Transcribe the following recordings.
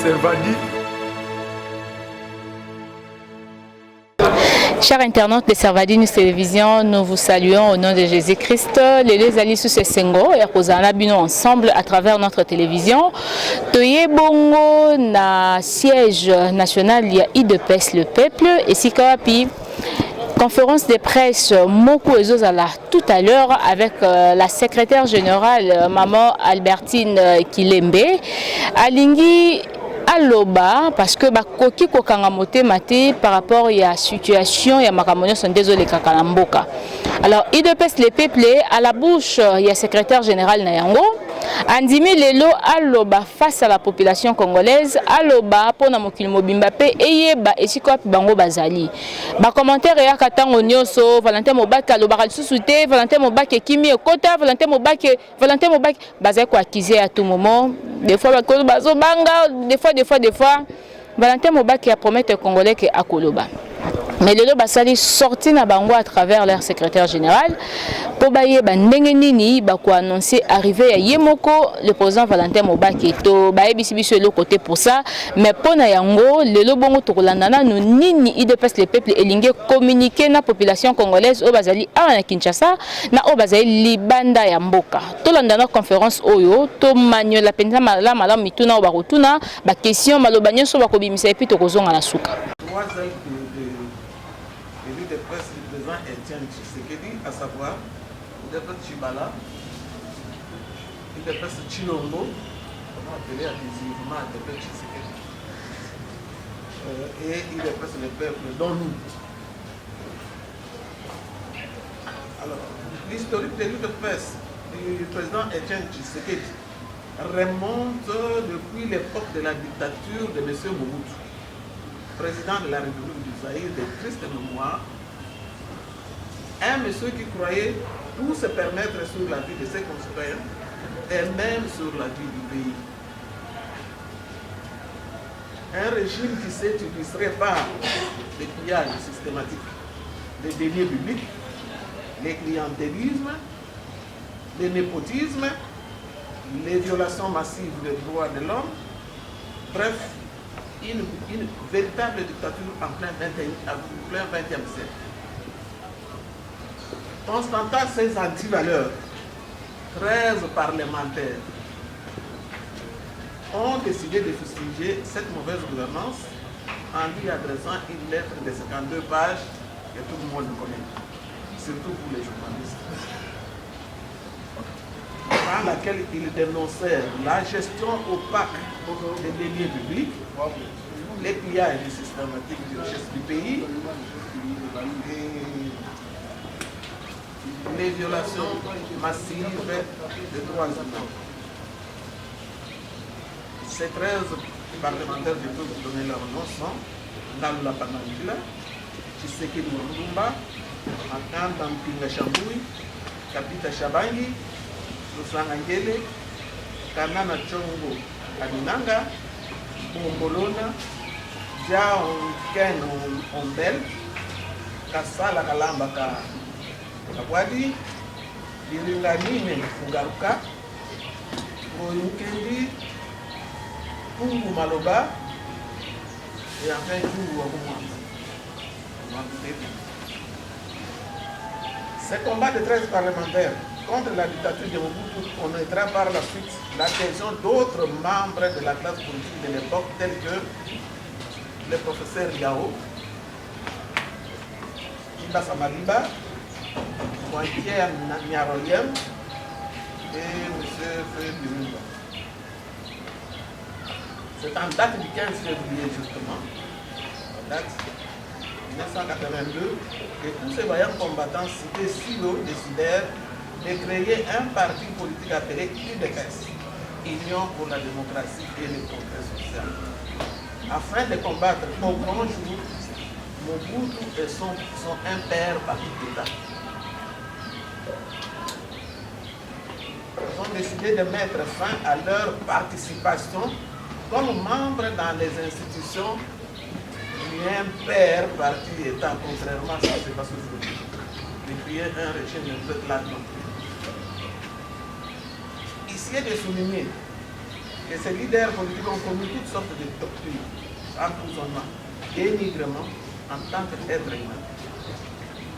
Servadi. Chers internautes de Servadi News Télévision, nous vous saluons au nom de Jésus-Christ. Les deux alliés sous ce sengo et Rosana Bino ensemble à travers notre télévision. Toye Bongo na siège national il y a IDPS le peuple et Sikawapi. Conférence de presse Moko Ezozala tout à l'heure avec la secrétaire générale Maman Albertine Kilembe. Alingi Aloba parce que bakoki kokanga motema te par rapport à la situation ya makamonyo sont désolé kakalamboka. Alors IDPS le peuple à la bouche il y a secrétaire général Nayango Andimi Lelo Aloba face à la population congolaise Aloba pona mokili mobimba pe eyeba esiko bango bazali. Ba commentaire ya katango nyonso Valentin Mobaki Aloba lisusu te Valentin Mobaki kimi ekota Valentin Mobaki bazai ko accuser à tout moment des fois bazo banga des fois Valentin Mobaki a promis aux Congolais que à Koloba. Mais le basali sorti na bango à travers leur secrétaire général pour bailler bandenge nini ba ko annoncer arrivée à Yemoko le président Valentin Mobaki to baye bisibiso le côté pour ça mais pona yango le lobongo to kolandana no nini IDPS le peuple elinge communiquer na population congolaise au bazali à Kinshasa na au bazali libanda ya mboka to landana conférence oyo to manyo la penza mala mituna ba rotuna ba question maloba nyonso ba ko bimisa epi to kozonga na suka. Etienne Tshisekedi, à savoir IDPS Chibala, IDPS Chilombo, on va appeler abusivement IDPS Tshisekedi, et IDPS le peuple, dont nous. Alors, l'historique de l'IDPS du président Etienne Tshisekedi remonte depuis l'époque de la dictature de M. Mobutu, président de la République du Zaïre de triste mémoire. Un monsieur qui croyait tout se permettre sur la vie de ses concitoyens et même sur la vie du pays. Un régime qui s'utiliserait par les pillages systématiques, les deniers publics, les clientélismes, les népotismes, les violations massives des droits de l'homme, bref, une véritable dictature en plein 20e siècle. Constatant ces antivaleurs, 13 parlementaires ont décidé de fustiger cette mauvaise gouvernance en lui adressant une lettre de 52 pages que tout le monde connaît, surtout pour les journalistes, dans laquelle ils dénoncèrent la gestion opaque des deniers publics, les pillages systématiques des richesses du pays, les violations massives des droits humains. Ces 13 parlementaires, je peux vous donner leur nom, sont Ngalula Panangila, Tshisekedi Mulumba, Akanda Mpinga Chamboui, Kapita Shabangi, Lusanga Ngele, Kanana Chongo Aminanga, Bombolona, Jao Ken Ombel, Kasala Kalambaka Kabwadi, Biringanine Fugaruka, Goyukendi, Pungu Maloba, et enfin Pungu Wakumwamba. Ces combats de 13 parlementaires contre la dictature de Mobutu connaîtra par la suite l'adhésion d'autres membres de la classe politique de l'époque, tels que le professeur Yao, Iba Samaliba, Pierre Nyaroliem et M. Feu Birumba. C'est en date du 15 février justement, en date 1982, que tous ces vaillants combattants cités si haut décidèrent de créer un parti politique appelé UDPS, Union pour la démocratie et le progrès social, afin de combattre au grand jour Mobutu et son impère parti d'État. Ils ont décidé de mettre fin à leur participation comme membres dans les institutions du impère parti État, contrairement à ce qui se passe aujourd'hui, de créer un régime de là-dedans. Ici est de souligner que ces leaders politiques ont commis toutes sortes de tortures, emprisonnement, dénigrement en tant qu'être humain.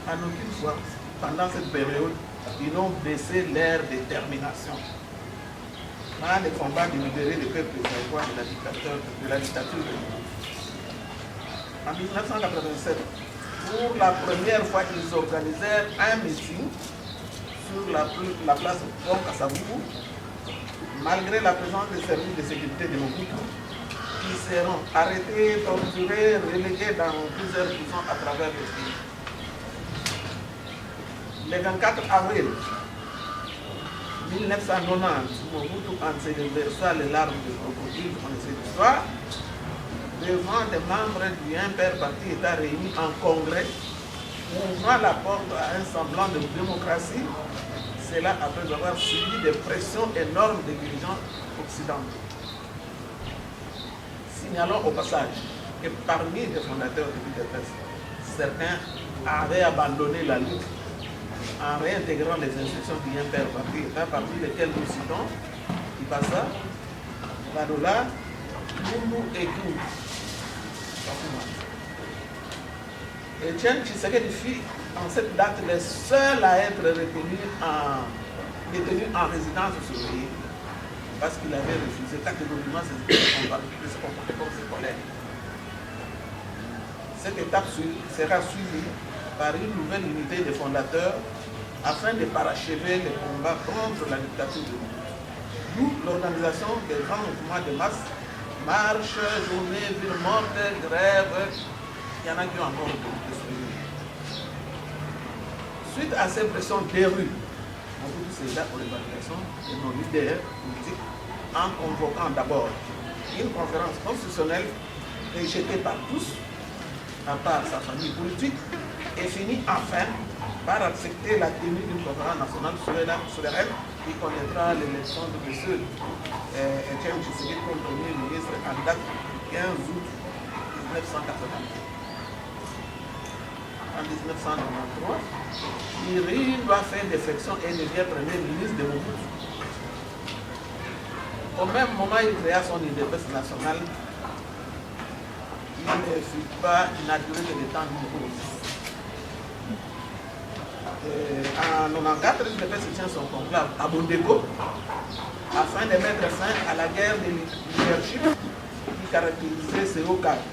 En aucune fois, pendant cette période, ils n'ont baissé leur détermination dans les combats de libérer le peuple ivoirien de la dictature de Mobutu. En 1987, pour la première fois, ils organisèrent un meeting sur la place Pont Kasavubu, malgré la présence des services de sécurité de Mobutu, qui seront arrêtés, torturés, relégués dans plusieurs prisons à travers le pays. Le 24 avril 1990, Mobutu ensevelissa les larmes de crocodile, vous connaissez l'histoire, devant des membres du Imper Parti État réunis en congrès, ouvrant la porte à un semblant de démocratie, cela après avoir subi des pressions énormes des dirigeants occidentaux. Signalons au passage que parmi les fondateurs de l'UDPS, certains avaient abandonné la lutte en réintégrant les instructions du Imper Parti État, parmi lesquels nous citons Ibassa, Badola, Lumbu et Kou. Etienne Tshisekedi fut en cette date le seul à être détenu en résidence surveillée parce qu'il avait refusé catégoriquement de se comporter comme ses collègues. Cette étape sera suivie par une nouvelle unité de fondateurs afin de parachever les combats contre la dictature de Mobutu. D'où l'organisation des grands mouvements de masse, marches, journées, villes mortes, grèves. Il y en a qui ont encore de suivi. Suite à ces pressions des rues, Mobutu céda aux revendications de nos leaders politiques en convoquant d'abord une conférence constitutionnelle rejetée par tous, à part sa famille politique, et finit enfin par accepter la tenue d'une conférence nationale souveraine qui connaîtra l'élection de M. Etienne Tshisekedi comme Premier ministre en date du 15 août 1980. En 1993, Irine doit faire défection et devient Premier ministre de Mobutu. Au même moment, il créa son UDPS nationale. Il ne fut pas inauguré que le temps d'une cause. En 1994, l'UDPS tient son conclave à Bondeko afin de mettre fin à la guerre de leadership qui caractérisait ce haut cadre.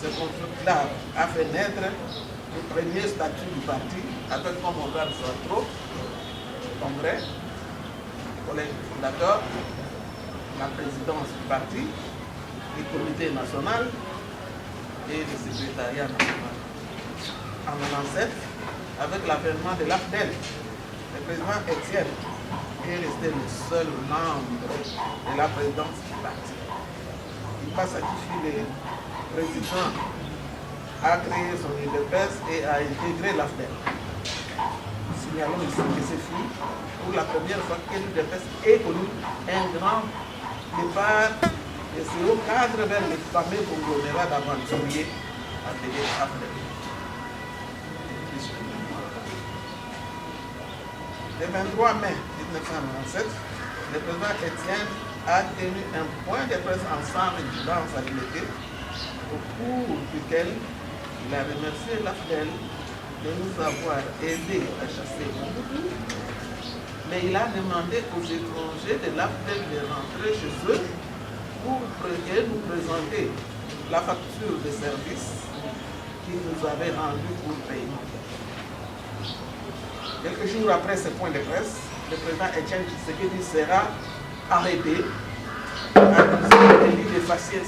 Ce conclave a fait naître le premier statut du parti avec comme organe centraux le congrès, le collège fondateur, la présidence du parti, le comité national et le secrétariat national. En 1997, avec l'avènement de l'AFDEL, le président Etienne est resté le seul membre de la présidence du parti. Il passe à qui le président a créé son UDPS et a intégré l'AFDEL. Signalons ici que c'est fini pour la première fois que l'UDPS ait connu un grand départ de ce haut cadre vers les fameux conglomérats d'aventuriers appelés AFDEL. Le 23 mai 1997, le président Etienne a tenu un point de presse en sans résidence à l'unité, au cours duquel il a remercié l'AFDEL de nous avoir aidés à chasser Mobutu, mais il a demandé aux étrangers de l'AFDEL de rentrer chez eux pour nous présenter la facture de service qu'ils nous avaient rendue pour paiement. Quelques jours après ce point de presse, le président Etienne Tshisekedi sera arrêté, accusé de délit de faciès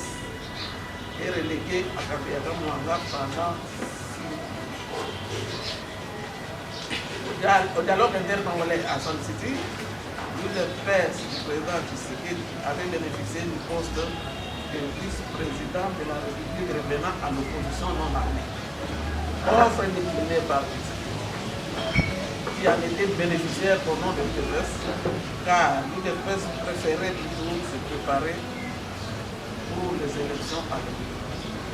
et relégué à Kabila Mwanga pendant 6 mois. Au dialogue intercongolais à Sun City, l'UDPS du président Tshisekedi avait bénéficié du poste de vice-président de la République revenant à l'opposition non armée. Offre déclinée par Tshisekedi, qui en était bénéficiaire au nom de l'UDPS, car l'UDPS préférait toujours se préparer pour les élections à venir.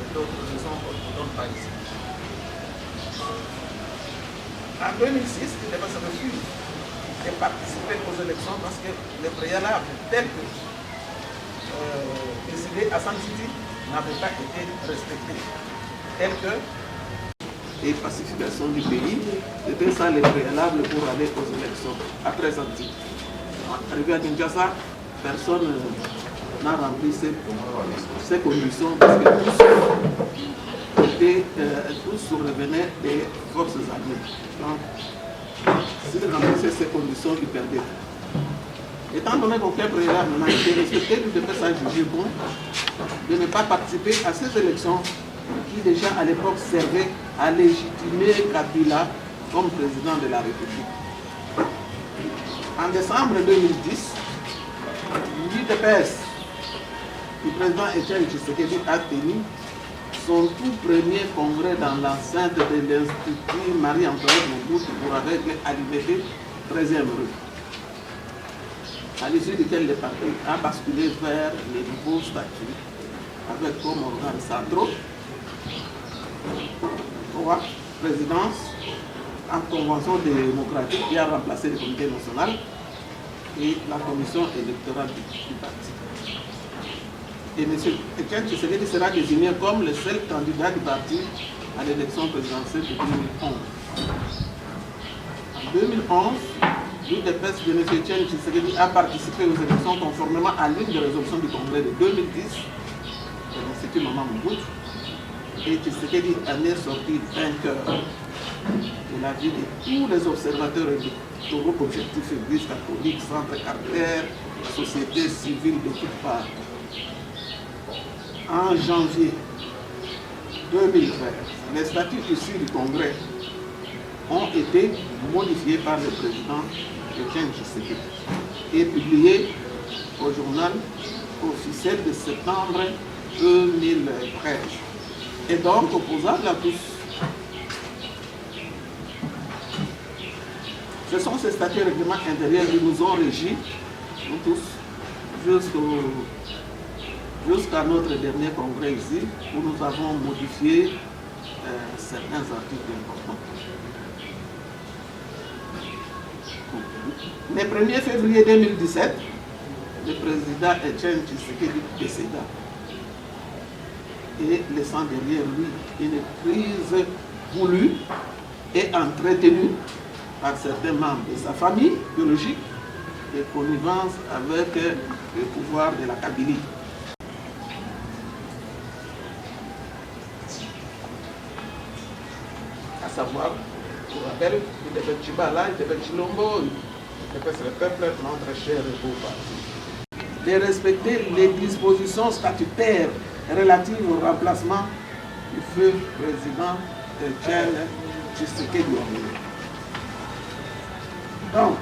Et d'autres raisons qu'on ne donne pas ici. En 2006, l'UDPS refuse de participer aux élections parce que les préalables tels que décidées à San City n'avaient pas été respectées. Telles que et pacification du pays, c'était ça les préalables pour aller aux élections après San City. Arrivé à Kinshasa, personne n'a rempli ces conditions parce que tous revenaient des forces armées. Donc, s'ils remplissaient ces conditions, ils perdaient. Étant donné qu'aucun préalable n'a été respecté, il devait ça juger bon de ne pas participer à ces élections qui déjà à l'époque servaient à légitimer Kabila comme président de la République. En décembre 2010, l'UDPS du président Etienne Tshisekedi a tenu son tout premier congrès dans l'enceinte de l'Institut Marie-Antoinette Mobutu pour avec à l'UDP 13e rue, à l'issue duquel le parti a basculé vers les nouveaux statuts avec comme organes centraux 3 présidence en convention démocratique qui a remplacé le comité national et la commission électorale du parti. Et M. Etienne Tshisekedi sera désigné comme le seul candidat du parti à l'élection présidentielle de 2011. En 2011, l'UDPS de M. Etienne Tshisekedi a participé aux élections conformément à l'une des résolutions du congrès de 2010 de l'Institut Maman Mobutu. Et Tshisekedi en est sorti vainqueur de la vie de tous les observateurs électoraux, objectifs, églises catholiques, centres caractères, sociétés civiles de toutes parts. En janvier 2020, les statuts issus du Congrès ont été modifiés par le président Etienne Tshisekedi et publiés au journal officiel de septembre 2013. Et donc opposable à tous. Ce sont ces statuts et règlements intérieurs qui nous ont régis, nous tous, jusqu'à notre dernier congrès ici, où nous avons modifié certains articles importants. Le 1er février 2017, le président Etienne Tshisekedi décéda et laissant derrière lui une crise voulue et entretenue par certains membres de sa famille biologique et connivence avec le pouvoir de la Kabylie. À savoir, je vous rappelle, il était Chibala, il était Chilombo, il était le peuple, notre cher et beau parti. De respecter les dispositions statutaires relatives au remplacement du feu président Etienne Tshisekedi. Donc,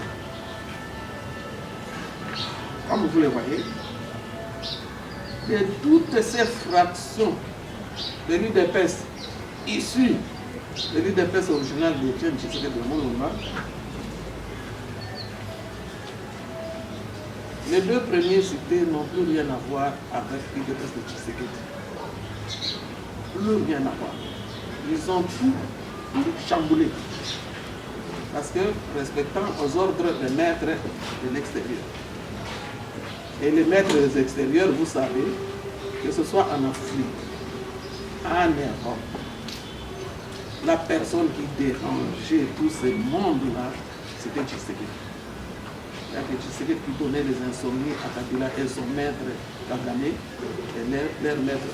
comme vous le voyez, de toutes ces fractions de l'UDPS issues de l'UDPS original d'Etienne Tshisekedi de Moulomba, les deux premiers cités n'ont plus rien à voir avec l'UDPS de Tshisekedi. Plus rien à voir. Ils ont tout chamboulé. Parce que respectant aux ordres des maîtres de l'extérieur. Et les maîtres extérieurs, vous savez, que ce soit en Afrique, en Europe, la personne qui dérangeait tous ces mondes-là, c'était Tshisekedi. C'est-à-dire que Tshisekedi qui donnait les insomnies à Kabila et son maître Kagame, et leur maître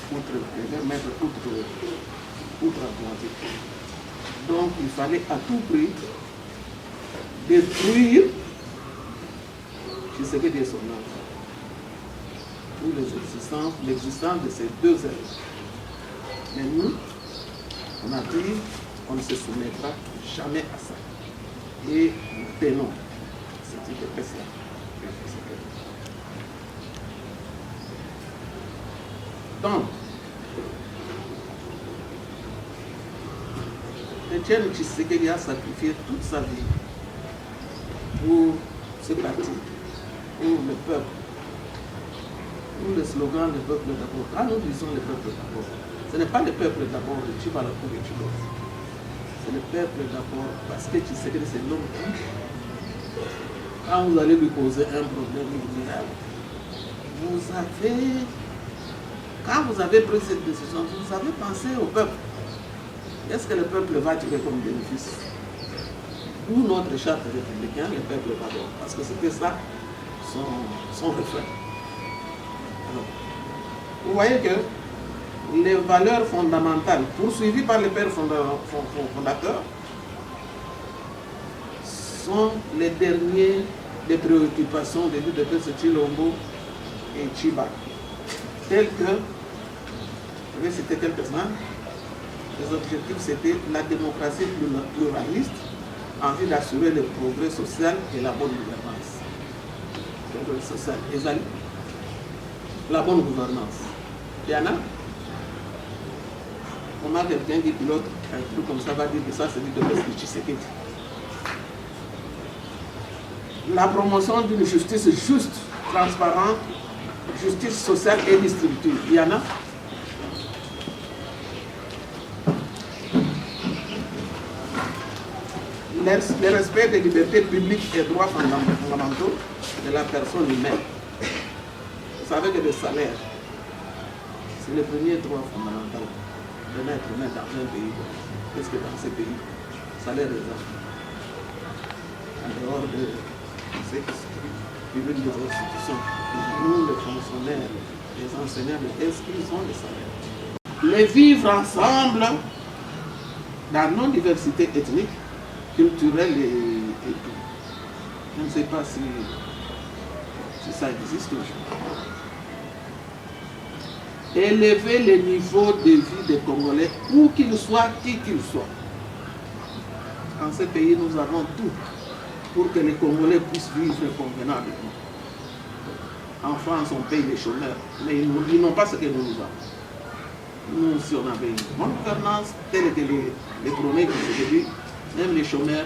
outre-Atlantique. Donc il fallait à tout prix détruire Tshisekedi et son œuvre. Pour l'existence de ces deux œuvres. Mais nous, on a dit qu'on ne se soumettra jamais à ça. Et nous tenons cette UDPS-là. Donc, Etienne Tshisekedi a sacrifié toute sa vie pour ce parti, pour le peuple. Pour le slogan le peuple d'abord. Quand nous disons le peuple d'abord, ce n'est pas le peuple d'abord de Chibalakou et Chilos. C'est le peuple d'abord parce que Tshisekedi c'est l'homme qui, quand vous allez lui poser un problème, il dit quand vous avez pris cette décision, vous avez pensé au peuple. Qu'est-ce que le peuple va tirer comme bénéfice? Ou notre charte républicaine, le peuple va voir. Parce que c'était ça son refrain. Alors, vous voyez que les valeurs fondamentales poursuivies par les pères fondateurs sont les derniers des préoccupations de l'UDPS Tshilombo et Tchiba. Tels que, je vais citer quelques-uns, les objectifs c'était la démocratie pluraliste en vue d'assurer le progrès social et la bonne gouvernance. Le progrès social et la bonne gouvernance. Il y en a? Comment quelqu'un qui pilote un truc comme ça va dire que ça c'est du développement de Tshisekedi? La promotion d'une justice juste, transparente, justice sociale et distributive. Il y en a? Le respect des libertés publiques et droits fondamentaux de la personne humaine. Vous savez que le salaire, c'est le premier droit fondamental de l'être humain dans un pays. Parce que dans ces pays, le salaire est là. En dehors de ceux qui viennent des institutions, nous, les fonctionnaires, les enseignants, est-ce qu'ils ont le salaire? Les vivre ensemble dans nos diversités ethniques, culturelles et tout. Je ne sais pas si ça existe aujourd'hui. Élever le niveau de vie des Congolais, où qu'ils soient, qui qu'ils soient. Dans ce pays, nous avons tout pour que les Congolais puissent vivre convenablement. En France, on paye les chômeurs, mais ils n'ont pas ce que nous avons. Nous, si on avait une bonne gouvernance, telle que les promesses que j'ai dit, même les chômeurs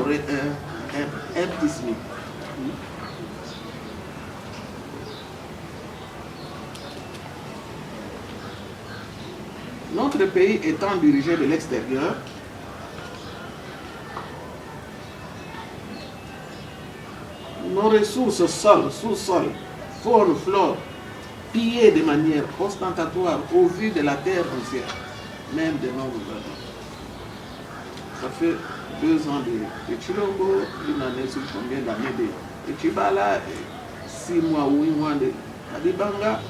auraient un petit SMIC. Notre pays étant dirigé de l'extérieur, nos ressources sol, sous-sol, faune, flore, pillées de manière ostentatoire au vu de la terre entière, même de nos gouvernements. Ça fait 2 ans de Tshilombo, une année sur combien d'années de Tshibala, 6 mois ou 8 mois de Kadibanga.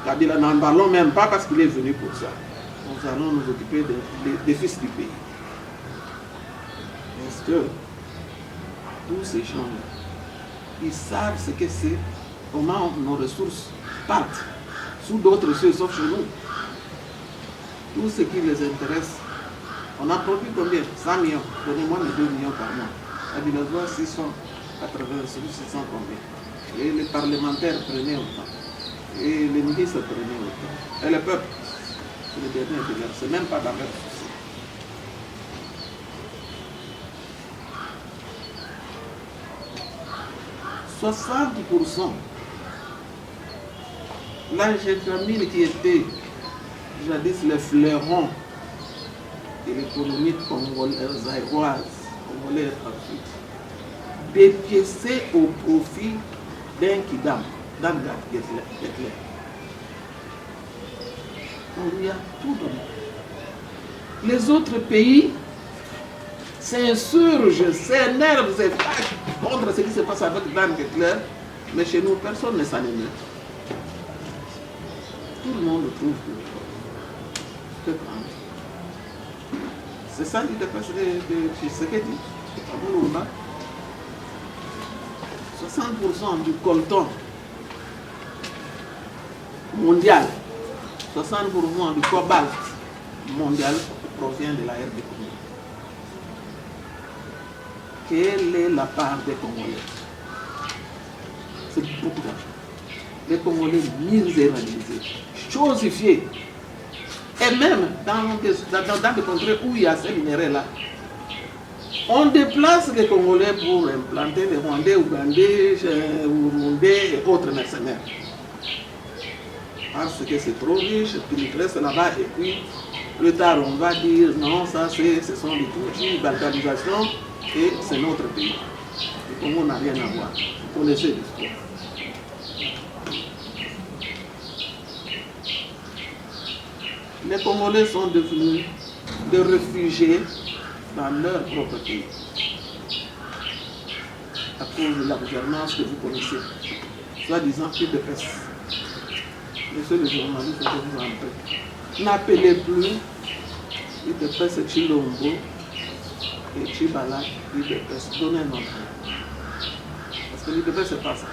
Kabila n'en parlons même pas parce qu'il est venu pour ça. Nous allons nous occuper des fils du pays. Est-ce que tous ces gens-là, ils savent ce que c'est, comment nos ressources partent sous d'autres cieux sauf chez nous? Tout ce qui les intéresse. On a produit combien? 100 millions. Donnez-moi les 2 millions par mois. Kabila doit 680, 600 combien? Et les parlementaires prenaient autant. Et les ministres prenaient autant. Et le peuple, c'est le dernier de l'heure. C'est même pas dans leur souci. « 60%. L'angétamine qui était jadis le fleuron de l'économie congolaise, zaïroise, congolaise ensuite, dépiécé au profit d'un Kidam, d'Anga Hitler. On lui a tout donné. Les autres pays s'insurgent, s'énervent, s'attaquent contre ce qui se passe avec Dan Hitler, mais chez nous, personne ne s'en émeut. Tout le monde trouve que c'est ça l'UDPS de Tshisekedi, à Burumba. 60% du coltan mondial, 60% du cobalt mondial provient de la RD Congo. Quelle est la part des Congolais? C'est beaucoup d'argent. Les Congolais misérabilisés, chosifiés. Et même dans des contrées où il y a ces minéraux-là, on déplace les Congolais pour implanter les Rwandais, Ougandais, Burundais et autres mercenaires. Parce que c'est trop riche, puis ils restent là-bas et puis plus tard on va dire non, ça ce sont des outils, balkanisation et c'est notre pays. Le Congo n'a rien à voir. Vous connaissez l'histoire. les Congolais sont devenus des réfugiés dans leur propre pays. À cause de la gouvernance que vous connaissez, soi-disant UDPS. Monsieur le journaliste, je vous en prie. N'appelez plus UDPS Chilombo et Chibala UDPS. Donnez un nom. Parce que l'UDPS, c'est pas ça.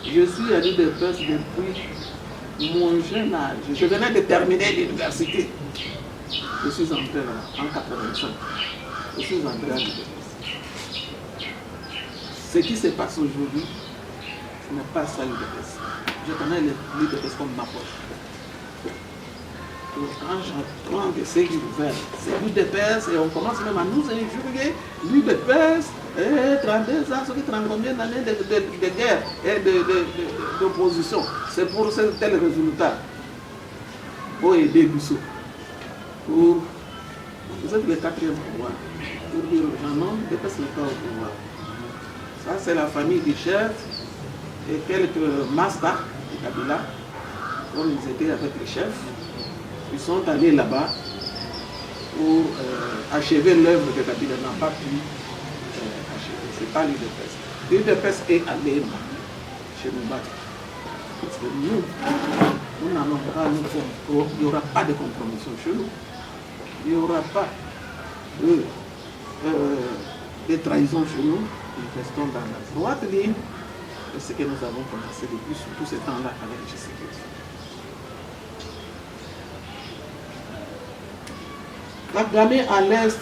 Je suis à l'UDPS depuis mon jeune âge. Je venais de terminer l'université. Je suis entré là, en 85. Je suis entré à l'UDPS. Ce qui se passe aujourd'hui, ce n'est pas ça l'UDPS. Je connais l'UDPS comme ma poche. Donc quand j'apprends que c'est l'UDPS et on commence même à nous injurier, l'UDPS, 32 ans, 30 combien d'années de guerre et d'opposition, c'est pour tel résultat. Pour aider Bissot. Vous êtes le 4e pouvoir. Pour dire aux gens, non, l'UDPS n'est pas au pouvoir. Ça, c'est la famille du chef et quelques masters de Kabila, comme ils étaient avec les chefs. Ils sont allés là-bas pour achever l'œuvre que Kabila n'a pas pu achever. Ce n'est pas l'UDPS. L'UDPS est allé chez nous battre. Parce que nous n'allons pas nous faire. Il n'y aura pas de compromission chez nous. Il n'y aura pas de trahison chez nous. Nous restons dans la droite ligne de ce que nous avons commencé depuis tout ce temps-là avec Tshisekedi. Kagame à l'est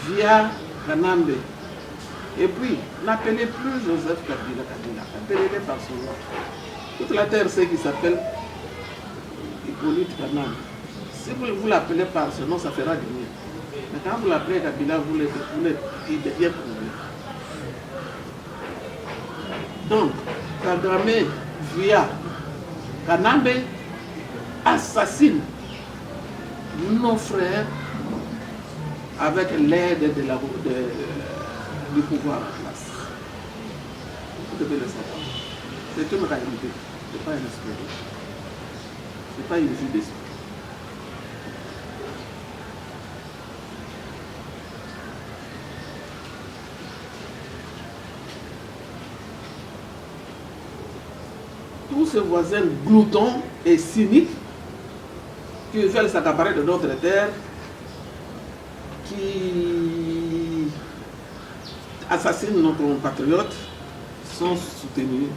via Kanambe. Et puis, n'appelez plus Joseph Kabila, appelez-le par son nom. Toute la terre sait qu'il s'appelle Hippolyte Kanambe. Si vous l'appelez par ce nom, ça fera du mieux. Mais quand vous l'appelez Kabila, vous il devient pour vous. Donc, Kagame via Kanambe assassine nos frères avec l'aide du pouvoir en place. Vous devez le savoir. C'est une réalité, ce n'est pas un esprit. Ce n'est pas une vue d'esprit. Tous ces voisins gloutons et cyniques qui veulent s'accaparer de notre terre, qui assassinent nos compatriotes, sont soutenus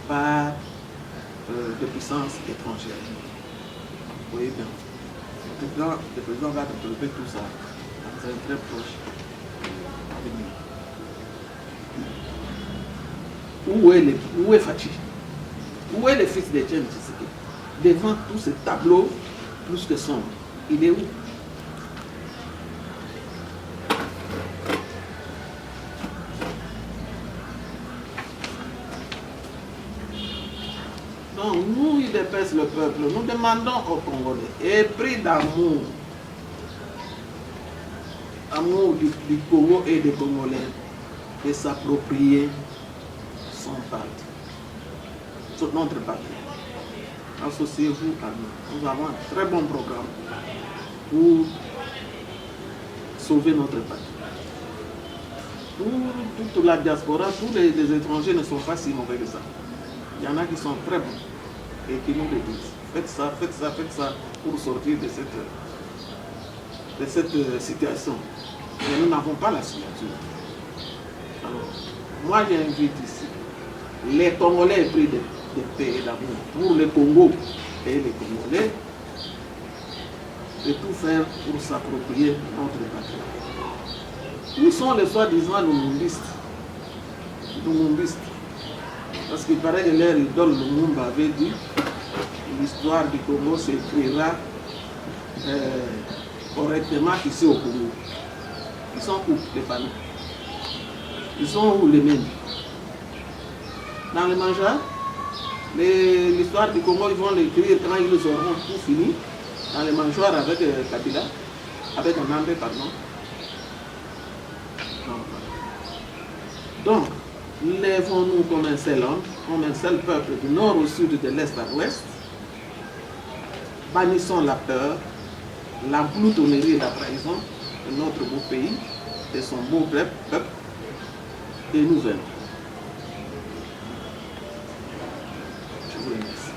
par des puissances étrangères. Vous voyez bien, le président va développer tout ça dans un très proche avenir. Où est Fachi? Où est le fils de Etienne Tshisekedi? Devant tous ces tableaux plus que sombres, il est où? Donc nous, UDPS, le peuple, nous demandons aux Congolais, épris d'amour, amour du Congo et des Congolais, de s'approprier son parti, notre parti. Associez-vous à nous. Nous avons un très bon programme pour sauver notre parti. Pour toute la diaspora, tous les étrangers ne sont pas si mauvais que ça. Il y en a qui sont très bons et qui nous le disent. Faites ça, faites ça, faites ça pour sortir de cette situation. Mais nous n'avons pas la signature. Alors, moi j'invite ici les Congolais épris de paix et d'amour pour le Congo et les Congolais de tout faire pour s'approprier notre patrie. Où sont les soi-disant lumumbistes? Parce qu'il paraît que leur idole Lumumba avait dit l'histoire du Congo s'écrira correctement ici au Congo. Ils sont où les panneaux? Ils sont où les mêmes? Dans les mangeoires, l'histoire du Congo, ils vont l'écrire quand ils auront tout fini, dans les mangeoires avec Kabila, avec Kanambe, pardon. Donc, lèvons-nous comme un seul homme, comme un seul peuple, du nord au sud, de l'est à l'ouest. Bannissons la peur, la gloutonnerie et la trahison de notre beau pays, de son beau peuple, et nous venons. Je vous remercie.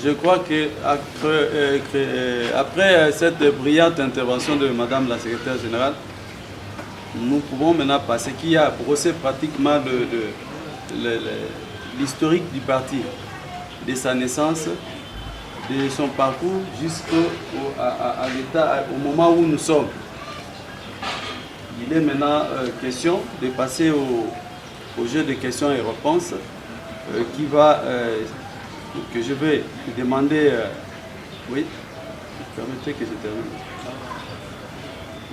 Je crois qu'après cette brillante intervention de Madame la Secrétaire Générale, nous pouvons maintenant passer, qui a brossé pratiquement l'historique du parti, de sa naissance, de son parcours jusqu'au moment où nous sommes. Il est maintenant question de passer au jeu de questions et réponses que je vais demander. Oui, permettez que je termine.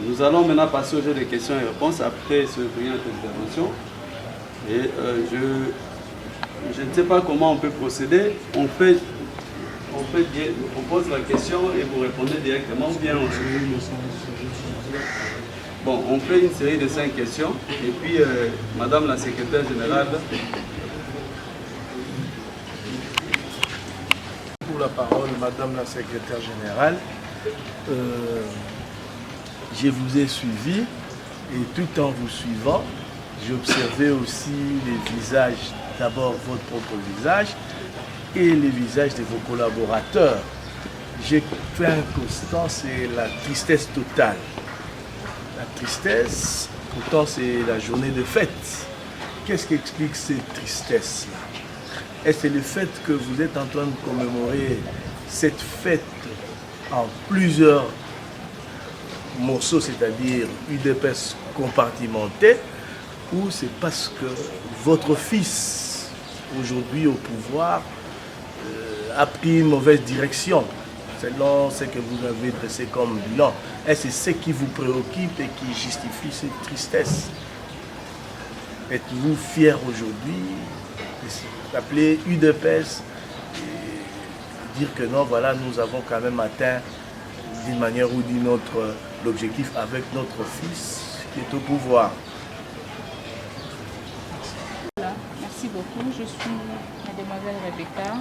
Nous allons maintenant passer au jeu de questions et réponses après cette brillante intervention. Et je ne sais pas comment on peut procéder. On pose la question et vous répondez directement ou bien on fait une série de 5 questions et puis Madame la Secrétaire Générale. Pour la parole, Madame la Secrétaire Générale, je vous ai suivi et tout en vous suivant, j'ai observé aussi les visages, d'abord votre propre visage et les visages de vos collaborateurs. J'ai fait un constat, c'est la tristesse totale. La tristesse, pourtant c'est la journée de fête. Qu'est-ce qui explique cette tristesse-là? Est-ce le fait que vous êtes en train de commémorer cette fête en plusieurs morceaux, c'est-à-dire UDPS compartimentés, ou c'est parce que votre fils, aujourd'hui au pouvoir, a pris une mauvaise direction, selon ce que vous avez dressé comme bilan? Est-ce que c'est ce qui vous préoccupe et qui justifie cette tristesse? Êtes-vous fier aujourd'hui d'appeler UDPS et dire que non, voilà, nous avons quand même atteint d'une manière ou d'une autre l'objectif avec notre fils qui est au pouvoir? Voilà, merci beaucoup. Je suis mademoiselle Rebecca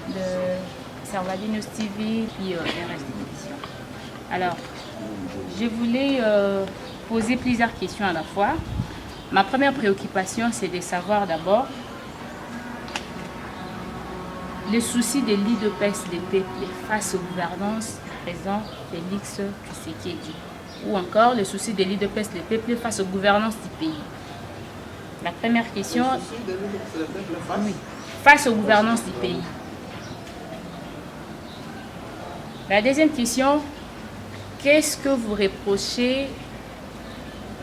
de Servadi News TV puis RS Télévision. Alors, je voulais poser plusieurs questions à la fois. Ma première préoccupation, c'est de savoir d'abord les soucis de l'UDPS des peuples face aux gouvernances du président Félix Tshisekedi, ou encore les soucis de l'UDPS des peuples face aux gouvernances du pays. La première question, oui, face aux gouvernances du pays. La deuxième question, qu'est-ce que vous reprochez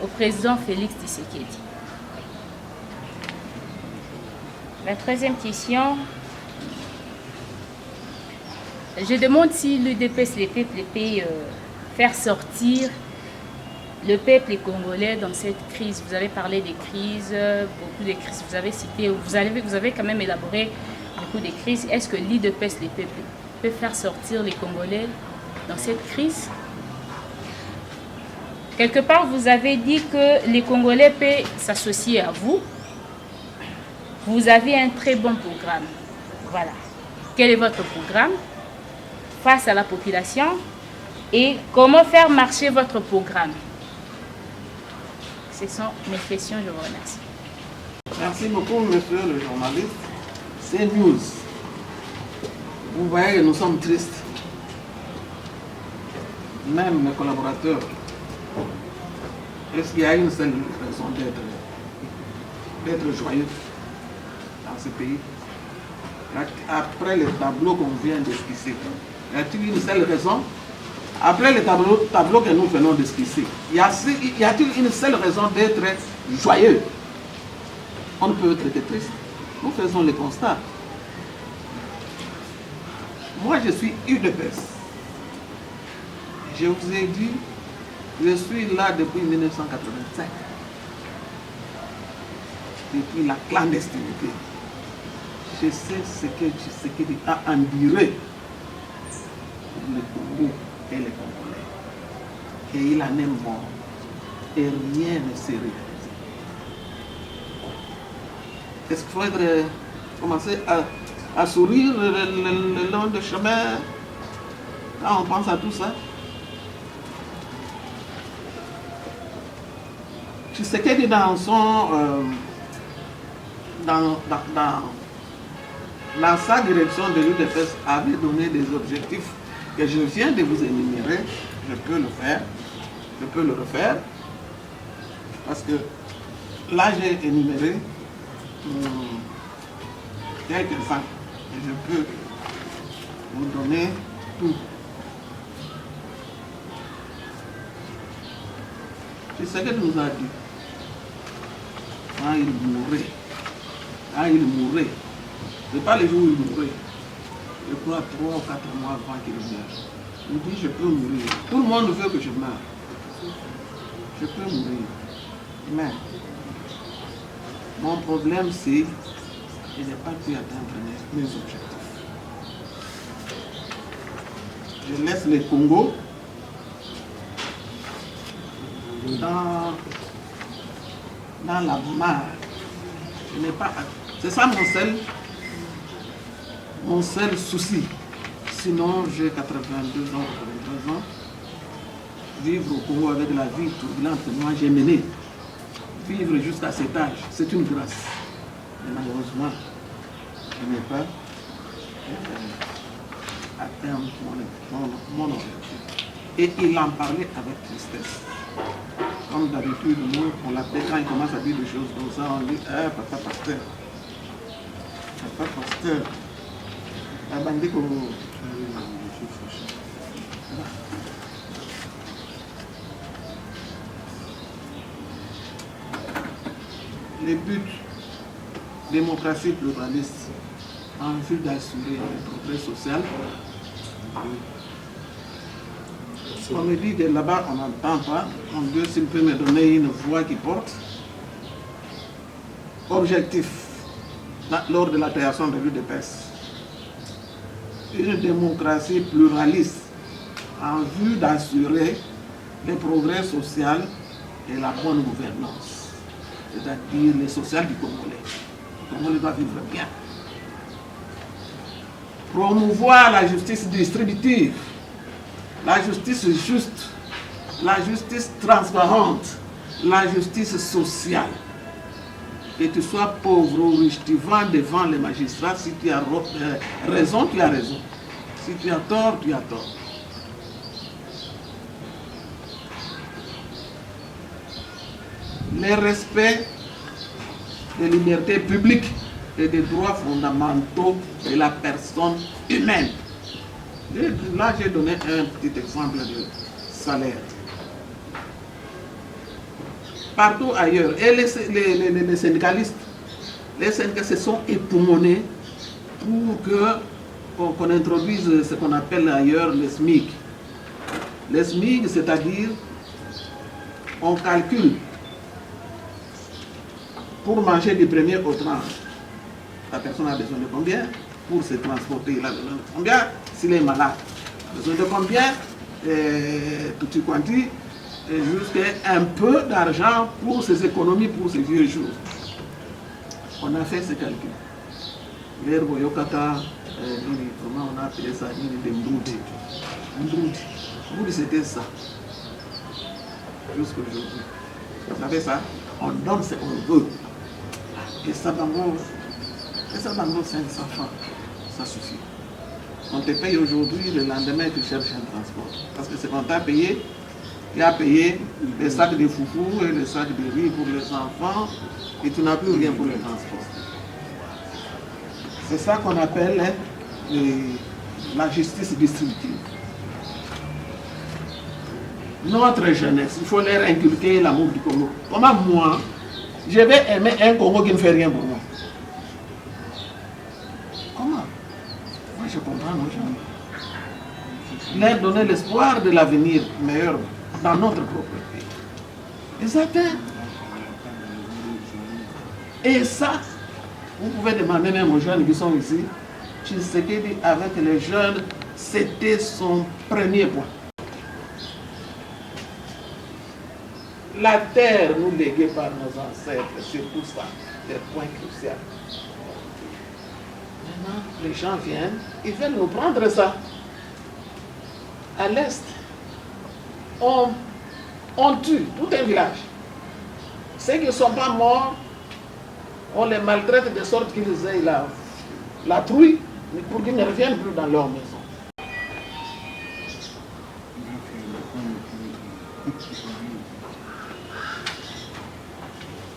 au président Félix Tshisekedi? La troisième question, je demande si l'UDPS, les peuples, peut faire sortir le peuple congolais dans cette crise. Vous avez parlé des crises, beaucoup de crises, vous avez cité, vous avez quand même élaboré beaucoup de crises. Est-ce que l'UDPS, les peuples, peut faire sortir les Congolais dans cette crise? Quelque part, vous avez dit que les Congolais peuvent s'associer à vous. Vous avez un très bon programme. Voilà. Quel est votre programme face à la population et comment faire marcher votre programme? Ce sont mes questions, je vous remercie. Merci beaucoup, monsieur le journaliste. C'est News. Vous voyez que nous sommes tristes. Même mes collaborateurs. Est-ce qu'il y a une seule raison d'être joyeux dans ce pays? Après le tableau qu'on vient d'esquisser, y a-t-il une seule raison? Après le tableau que nous venons d'esquisser, y a-t-il une seule raison d'être joyeux? On ne peut être triste. Nous faisons le constat. Moi, je suis UDPS. Je vous ai dit, je suis là depuis 1985. Depuis la clandestinité. Je sais ce que Tshisekedi a enduré pour le Congo et les Congolais. Et il en est mort. Et rien ne s'est réalisé. Est-ce qu'il faut être commencer à sourire le long du chemin quand on pense à tout ça. Tshisekedi dans sa direction de l'UDPS avait donné des objectifs que je viens de vous énumérer. Je peux le faire, je peux le refaire, parce que là j'ai énuméré quelques-uns et je peux vous donner tout. C'est ce qu'il nous a dit. Quand il mourrait, ce n'est pas le jour où il mourrait, je crois 3 ou 4 mois avant qu'il meure. Il dit je peux mourir. Tout le monde veut que je meure. Je peux mourir. Mais mon problème c'est je n'ai pas pu atteindre mes objectifs. Je laisse le Congo dans la mare. Je n'ai pas. C'est ça mon seul souci. Sinon, j'ai 82 ans, 83 ans. Vivre au Congo avec la vie turbulente que moi j'ai menée, vivre jusqu'à cet âge, c'est une grâce. Mais malheureusement, je n'ai pas atteint mon objectif. Et il en parlait avec tristesse. Comme d'habitude, nous, on l'appelle quand il commence à dire des choses comme ça, on dit ah, papa pasteur. Papa pasteur. La bandit que vous. Les buts démocratie pluraliste en vue d'assurer le progrès social. On me dit que là-bas on n'entend pas. Mon Dieu, s'il peut me donner une voix qui porte. Objectif lors de la création de l'UDPS. Une démocratie pluraliste en vue d'assurer le progrès social et la bonne gouvernance, c'est-à-dire le social du Congolais. Le Congolais doit vivre bien. Promouvoir la justice distributive, la justice juste, la justice transparente, la justice sociale. Que tu sois pauvre ou riche, tu vas devant les magistrats. Si tu as raison, tu as raison. Si tu as tort, tu as tort. Le respect des libertés publiques et des droits fondamentaux de la personne humaine. Là, j'ai donné un petit exemple de salaire. Partout ailleurs. Et les syndicalistes, se sont époumonnés pour qu'on introduise ce qu'on appelle ailleurs le SMIC. Le SMIC, c'est-à-dire, on calcule pour manger du premier au 30. La personne a besoin de combien? Pour se transporter, il a besoin de combien? S'il est malade, il a besoin de combien? Tout quanti. Jusqu'à un peu d'argent pour ses économies, pour ses vieux jours. On a fait ce calcul. L'air Boyokata, comment on a appelé ça? Ndroudi. Ndroudi, c'était ça. Jusqu'aujourd'hui. Vous savez ça? On donne ce qu'on veut. Et ça bango 500 francs. Ça suffit. On te paye aujourd'hui, le lendemain tu cherches un transport. Parce que c'est qu'on t'a payé. Tu as payé les sacs de foufou et les sacs de riz pour les enfants et tu n'as plus rien pour le transport. C'est ça qu'on appelle la justice distributive. Notre jeunesse, il faut leur inculquer l'amour du Congo. Comment moi, je vais aimer un Congo qui ne fait rien pour moi? Comment? Moi je comprends nos gens. Leur donner l'espoir de l'avenir meilleur dans notre propre pays. Exactement. Et ça, vous pouvez demander même aux jeunes qui sont ici, Tshisekedi avec les jeunes, c'était son premier point. La terre nous léguée par nos ancêtres, c'est tout ça, des points cruciaux. Maintenant, les gens viennent, ils veulent nous prendre ça. À l'est, on tue tout un village. Ceux qui ne sont pas morts, on les maltraite de sorte qu'ils aient la trouille pour qu'ils ne reviennent plus dans leur maison.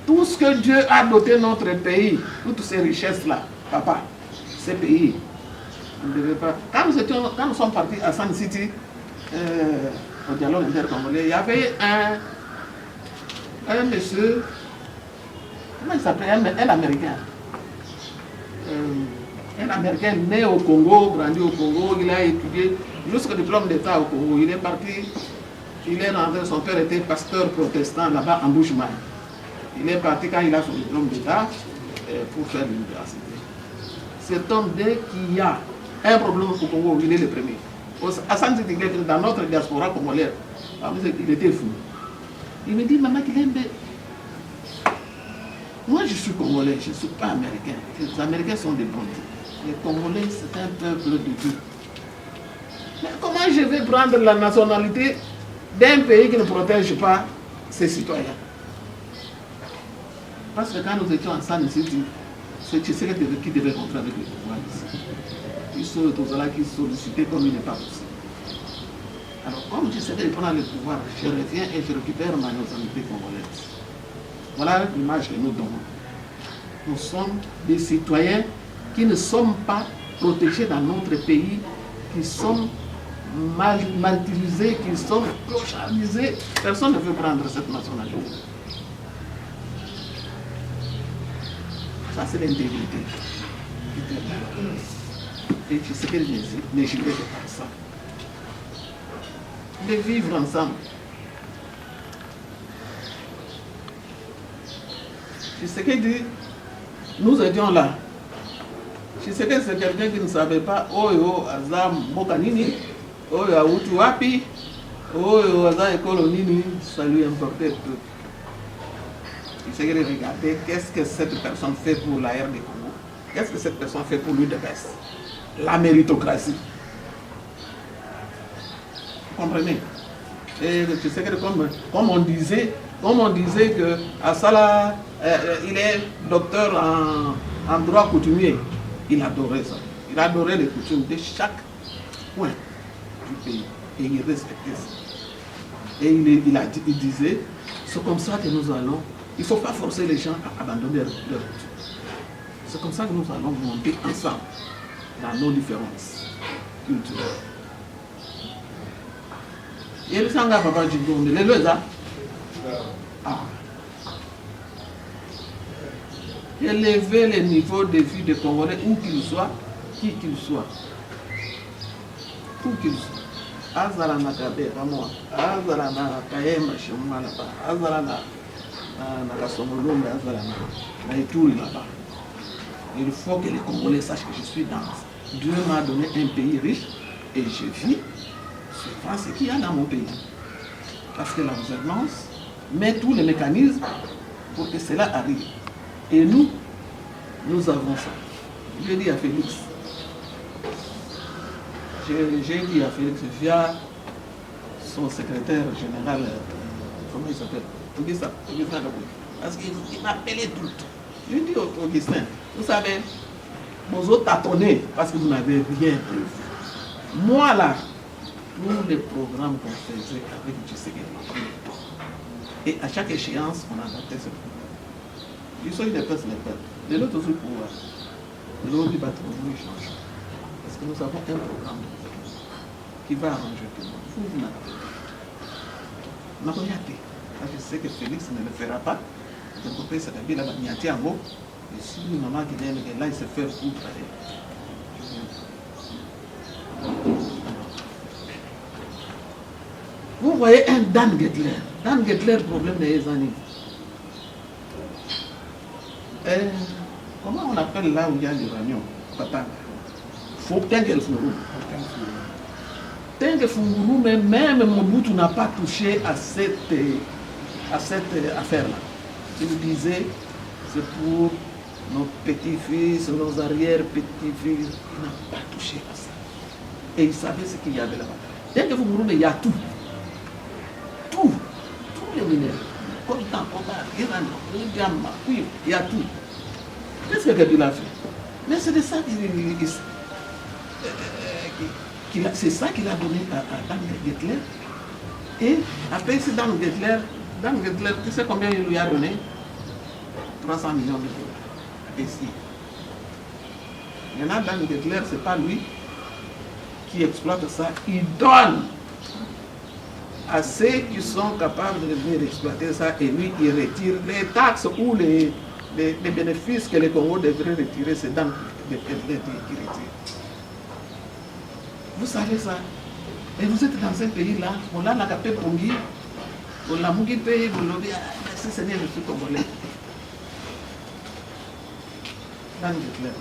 Tout ce que Dieu a doté notre pays, toutes ces richesses-là, papa, ces pays, on ne devait pas. Quand nous sommes partis à Sun City, au dialogue intercongolais, il y avait un monsieur, comment il s'appelait, un Américain. Un Américain né au Congo, grandi au Congo, il a étudié jusqu'au diplôme d'État au Congo. Il est parti, il est rentré, son père était pasteur protestant là-bas en Bushman. Il est parti quand il a son diplôme d'État pour faire l'université. Cet homme, dès qu'il y a un problème au Congo, il est le premier. À San City, dans notre diaspora congolaise, il était fou. Il me dit, maman, qu'il aime bien. Moi, je suis congolais, je ne suis pas américain. Les Américains sont des bandits. Les Congolais, c'est un peuple de Dieu. Mais comment je vais prendre la nationalité d'un pays qui ne protège pas ses citoyens? Parce que quand nous étions en San City, c'est Tshisekedi qui devait rentrer avec le pouvoir ici. Ils sont tous là qui sollicités comme il n'est pas possible. Alors, comme Tshisekedi prend le pouvoir, je reviens et je récupère ma nationalité congolaise. Voilà l'image que nous donnons. Nous sommes des citoyens qui ne sommes pas protégés dans notre pays, qui sont martyrisés, qui sont clochardisés. Personne ne veut prendre cette nationalité. Ça, c'est l'intégrité. Et tu sais que les Gilets de faire ça. De vivre ensemble. Tu sais que nous étions là. Tu sais que c'est quelqu'un qui ne savait pas, oh yo, Azam Bokanini, oh yo, Aoutu Wapi, oh yo, Azam Ekolonini, ça lui importait peu. Il s'est regardé qu'est-ce que cette personne fait pour la RD Congo, qu'est-ce que cette personne fait pour lui de best. La méritocratie. Vous comprenez? Et tu sais que comme on disait que Assala, il est docteur en droit coutumier, il adorait ça. Il adorait les coutumes de chaque point du pays. Et il respectait ça. Et il disait, c'est comme ça que nous allons. Il ne faut pas forcer les gens à abandonner leur coutume. C'est comme ça que nous allons monter ensemble dans nos différences culturelles. Et le sanga papa du monde, les lois, élever le niveau de vie des Congolais, où qu'ils soient, qui qu'ils soient. Où qu'ils soient. Azala na Kabe, Ramoa, Azala na Kayema, Shemma là-bas, Azala na Kasomolombe, Azala na Ituri là-bas. Il faut que les Congolais sachent que je suis dans. Dieu m'a donné un pays riche et je vis suivant ce qu'il y a dans mon pays. Parce que la gouvernance met tous les mécanismes pour que cela arrive. Et nous avons ça. J'ai dit à Félix, j'ai dit à Félix via son secrétaire général, comment il s'appelle? Augustin. Parce qu'il m'appelait tout le temps. Je dis à Augustin, vous savez, vous autres tâtonnez parce que vous n'avez rien prévu. Moi là, tous les programmes qu'on faisait avec Tshisekedi, et à chaque échéance, on adaptait ce programme. Ils sont des personnes, de l'autre aussi pouvoir. De l'autre du bâtiment, nous change. Parce que nous avons un programme qui va arranger tout le monde. Vous n'adaptez pas. Parce que je sais que Félix ne le fera pas. Je comprends ça là, il y a un mot. Et si maman qui est là, il se fait foutre. Vous voyez un Dan Gettler. Dan Gettler, problème des années. Comment on appelle là où il y a l'uranium? Patanga. Faut Tengue Funguru. Tengue Funguru, mais même Mobutu n'a pas touché à cette affaire-là. Il disait, c'est pour nos petits-fils, nos arrière-petits-fils, ils n'ont pas touché à ça. Et ils savaient ce qu'il y avait là-bas. Dès que vous mourrez, il y a tout. Tout. Tous les minéraux. Coltan, cobalt, uranium, diamant, cuivre, il y a tout. Qu'est-ce que Kabila a fait? Mais c'est de ça c'est ça qu'il a donné à Dan Gedler. Et après, c'est Dan Gedler, tu sais combien il lui a donné? 300 millions de dollars. Ici. Maintenant, Dan Gedler, ce n'est pas lui qui exploite ça. Il donne à ceux qui sont capables de venir exploiter ça et lui, il retire les taxes ou les bénéfices que le Congo devrait retirer, c'est Dan Gedler qui retire. Vous savez ça. Et vous êtes dans un pays-là, on a la capé Pongi, on l'a mouillé payé, on l'a dit, merci Seigneur, je suis congolais. Dan Gedler.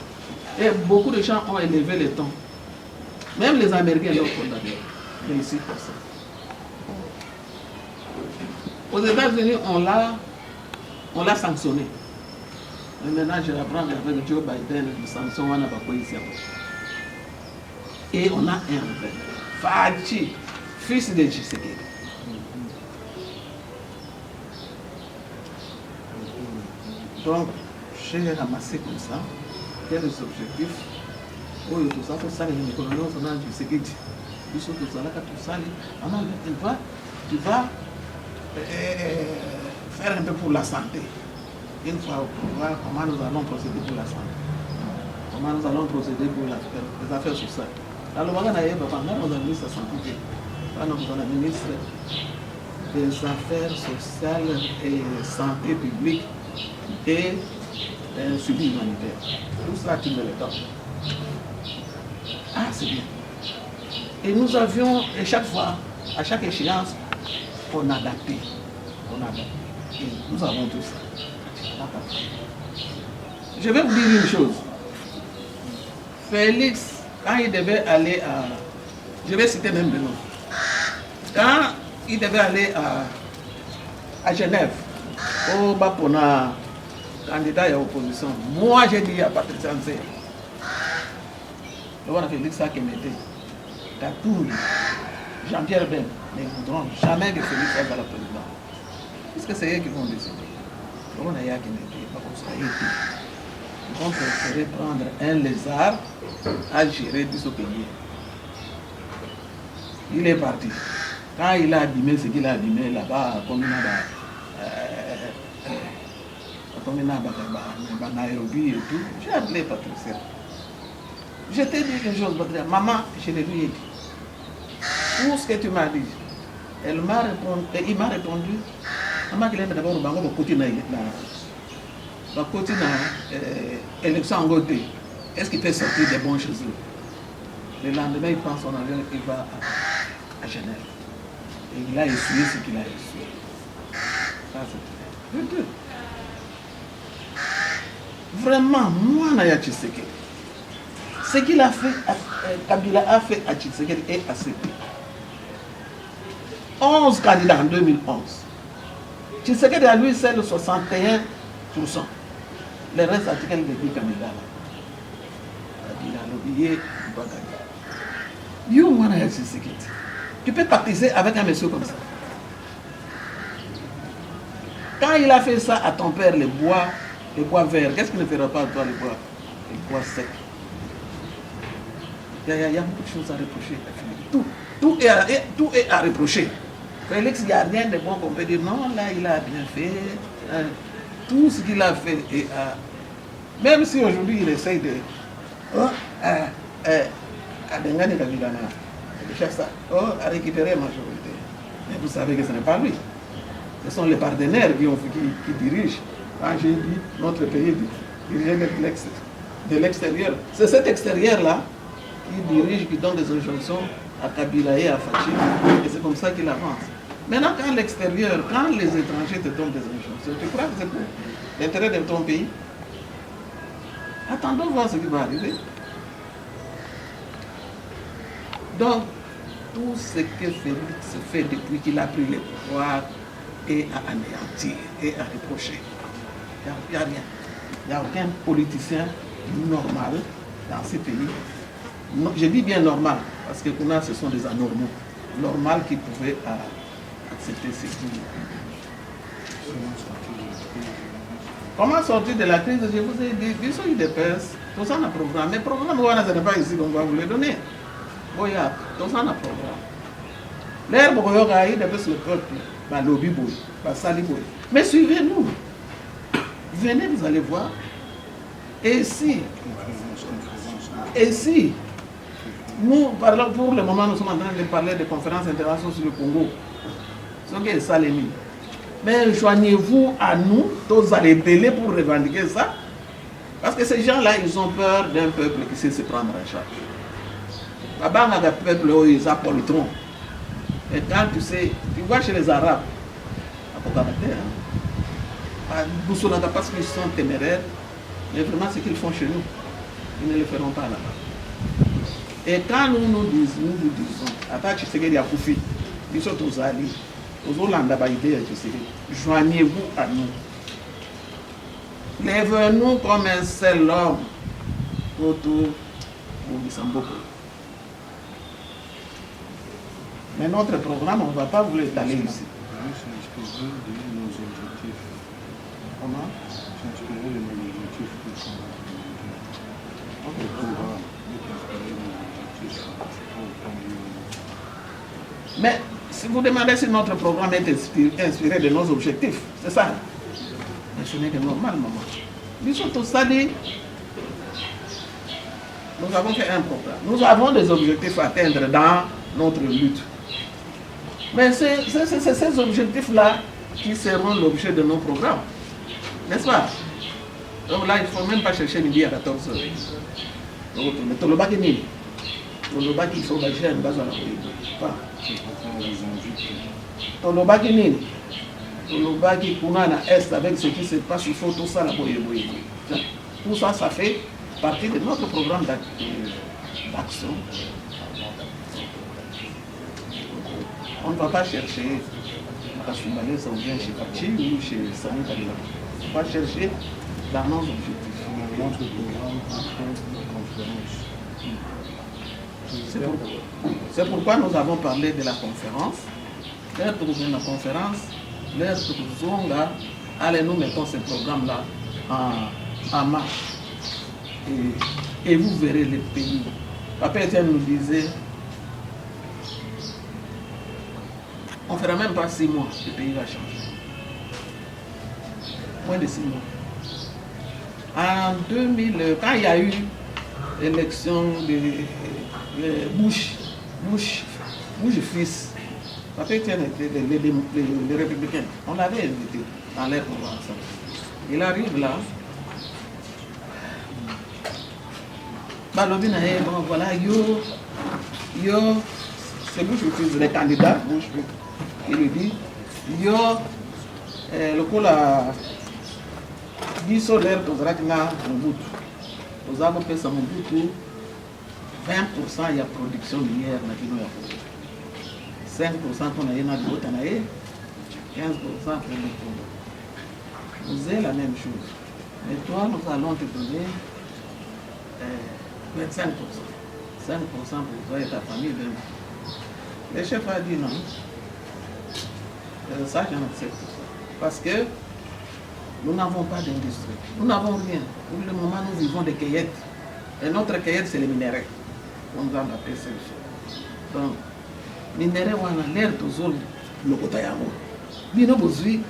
Et beaucoup de gens ont élevé les tons. Même les Américains l'ont condamné. Mais ici, pour ça. Aux États-Unis, on l'a sanctionné. Et maintenant, je l'apprends avec Joe Biden, une sanction, on n'a pas quoi ici. Et on a un rebelle, Fachi, fils de Tshisekedi. Donc, j'ai ramassé comme ça, quels sont les objectifs. Oh, tout ça, tout ça, les colonels, on a Tshisekedi. Tout ça, tout ça, tu vas faire un peu pour la santé. Une fois au pouvoir, comment nous allons procéder pour la santé. Comment nous allons procéder pour les affaires sociales. Alors, nous avons un ministre de la Santé, nous avons un ministre des Affaires sociales et santé publique et suivi humanitaire. Tout cela, tu me le donnes. Ah, c'est bien. Et nous avions, et chaque fois, à chaque échéance, on adaptait. Et nous avons tout ça. Je vais vous dire une chose. Félix, quand il devait aller à... Je vais citer même le nom. Quand il devait aller à Genève, au Bapona, candidat à l'opposition, moi j'ai dit à Patricia Nzé, le roi Félix a mettait, Tatoul, Jean-Pierre Ben, ne voudront jamais que Félix aille à la présidence. Puisque c'est eux qui vont décider. Le roi n'a pas été. Ils vont préférer prendre un lézard à gérer du pays. Il est parti. Quand il a abîmé ce qu'il a abîmé là-bas, comme il a Nairobi et tout, j'ai appelé Patricia. Je t'ai dit quelque chose, Patricia. Maman, je l'ai lui ai dit. Tout ce que tu m'as dit, il m'a répondu. Maman, qu'il aime d'abord le côté élection en côté. Est-ce qu'il peut sortir des bons choses? Le lendemain, il prend son avion et il va à Genève. Et il a essuyé ce qu'il a essuyé. Ça, c'est vrai. Vraiment, moi, Naya Tshisekedi, ce qu'il a fait, Kabila a fait à Tshisekedi est assez peu. 11 candidats en 2011. Tshisekedi a lui seul 61%. Le reste, c'est quel début Kabila. Kabila a oublié, il va gagner. Yo, moi, Naya Tshisekedi. Tu peux pactiser avec un monsieur comme ça. Quand il a fait ça à ton père, les bois verts, qu'est-ce qu'il ne fera pas à toi, les bois secs? Il y a beaucoup de choses à reprocher. Tout est à reprocher. Félix, il n'y a rien de bon qu'on peut dire. Non, là, il a bien fait. Tout ce qu'il a fait est à... Même si aujourd'hui, il essaye de... à récupérer la majorité. Mais vous savez que ce n'est pas lui. Ce sont les partenaires qui dirigent. Quand j'ai dit notre pays dirigé de l'extérieur, c'est cet extérieur-là qui dirige, qui donne des injonctions à Kabila et à Fachi. Et c'est comme ça qu'il avance. Maintenant, quand l'extérieur, quand les étrangers te donnent des injonctions, tu crois que c'est pour l'intérêt de ton pays? Attendons voir ce qui va arriver. Donc, tout ce que Félix fait depuis qu'il a pris le pouvoir est à anéantir et à reprocher. Il n'y a rien. Il n'y a aucun politicien normal dans ces pays. Non, je dis bien normal, parce que pour nous, ce sont des anormaux. Normal qui pouvaient accepter ces choses. Comment sortir de la crise? Je vous ai dit, ils ont eu des pertes, tout ça on a programme. Mais le programme, ce n'est pas ici qu'on va vous le donner. Tout ça on a programme. L'herbe, il dépasse le peuple, le lobby, le sali. Mais suivez-nous. Venez, vous allez voir. Et si nous parlons, pour le moment, nous sommes en train de parler de conférences internationales sur le Congo. C'est ça les mis. Mais joignez-vous à nous, tous allez délai pour revendiquer ça. Parce que ces gens-là, ils ont peur d'un peuple qui sait se prendre en charge. Là-bas, on a des peuples où ils apollueront. Et quand tu sais, tu vois chez les Arabes, parce qu'ils sont téméraires, mais vraiment ce qu'ils font chez nous, ils ne le feront pas là-bas. Et quand nous vous disons, attends, tu sais qu'il y a Koufi, ils sont tous alliés, aux Hollandais, joignez-vous à nous. Lève-nous comme un seul homme autour de Samboko. Mais notre programme, on ne va pas vous l'étaler ici. Comment? Mais si vous demandez si notre programme est inspiré de nos objectifs, c'est ça. Mais ce n'est que normal, maman. Nous sommes tous allés. Nous avons fait un programme. Nous avons des objectifs à atteindre dans notre lutte. Mais c'est ces objectifs-là qui seront l'objet de nos programmes. N'est-ce pas? Donc là, il ne faut même pas chercher midi à 14h. Donc, le Toloba qui est Toloba qui faut bâcher une base à la Toloba qui est Toloba qui est avec ce qui se passe, il faut tout ça la boye. Tout ça, ça fait partie de notre programme d'action. On ne va pas chercher à Soumalès ou bien chez Pachi ou chez Sani Kalila. On va chercher dans nos objectifs. C'est pourquoi nous avons parlé de la conférence. L'air de la conférence, l'air de Zonga, allez, nous mettons ce programme-là en marche. Et vous verrez les pays. Papa Etienne nous disait, on ne fera même pas 6 mois, le pays va changer. Moins de 6 mois. En 2000, quand il y a eu l'élection de Bush fils, Papa Etienne était les républicains. On l'avait invité dans l'air convention. Il arrive là. Balobina, bon voilà, c'est Bush fils, les candidats, Bush fils. Il lui dit, le coup là, 10 solaires, tu auras Mobutu. Nous avons fait ça Mobutu, 20% il y a production minière, 5% qu'on a eu dans le Bout, 15% pour le Congo. Vous avez la même chose. Mais toi, nous allons te donner 25%. 5% pour toi et ta famille. Le chef a dit non. Ça, j'en accepte. Parce que nous n'avons pas d'industrie. Nous n'avons rien. Pour le moment, nous vivons des cueillettes. Et notre cueillette, c'est les minéraux. On va appeler ça. Donc, minéraux, on a l'air de zone, le Kotayamo. Nous avons besoin 75%.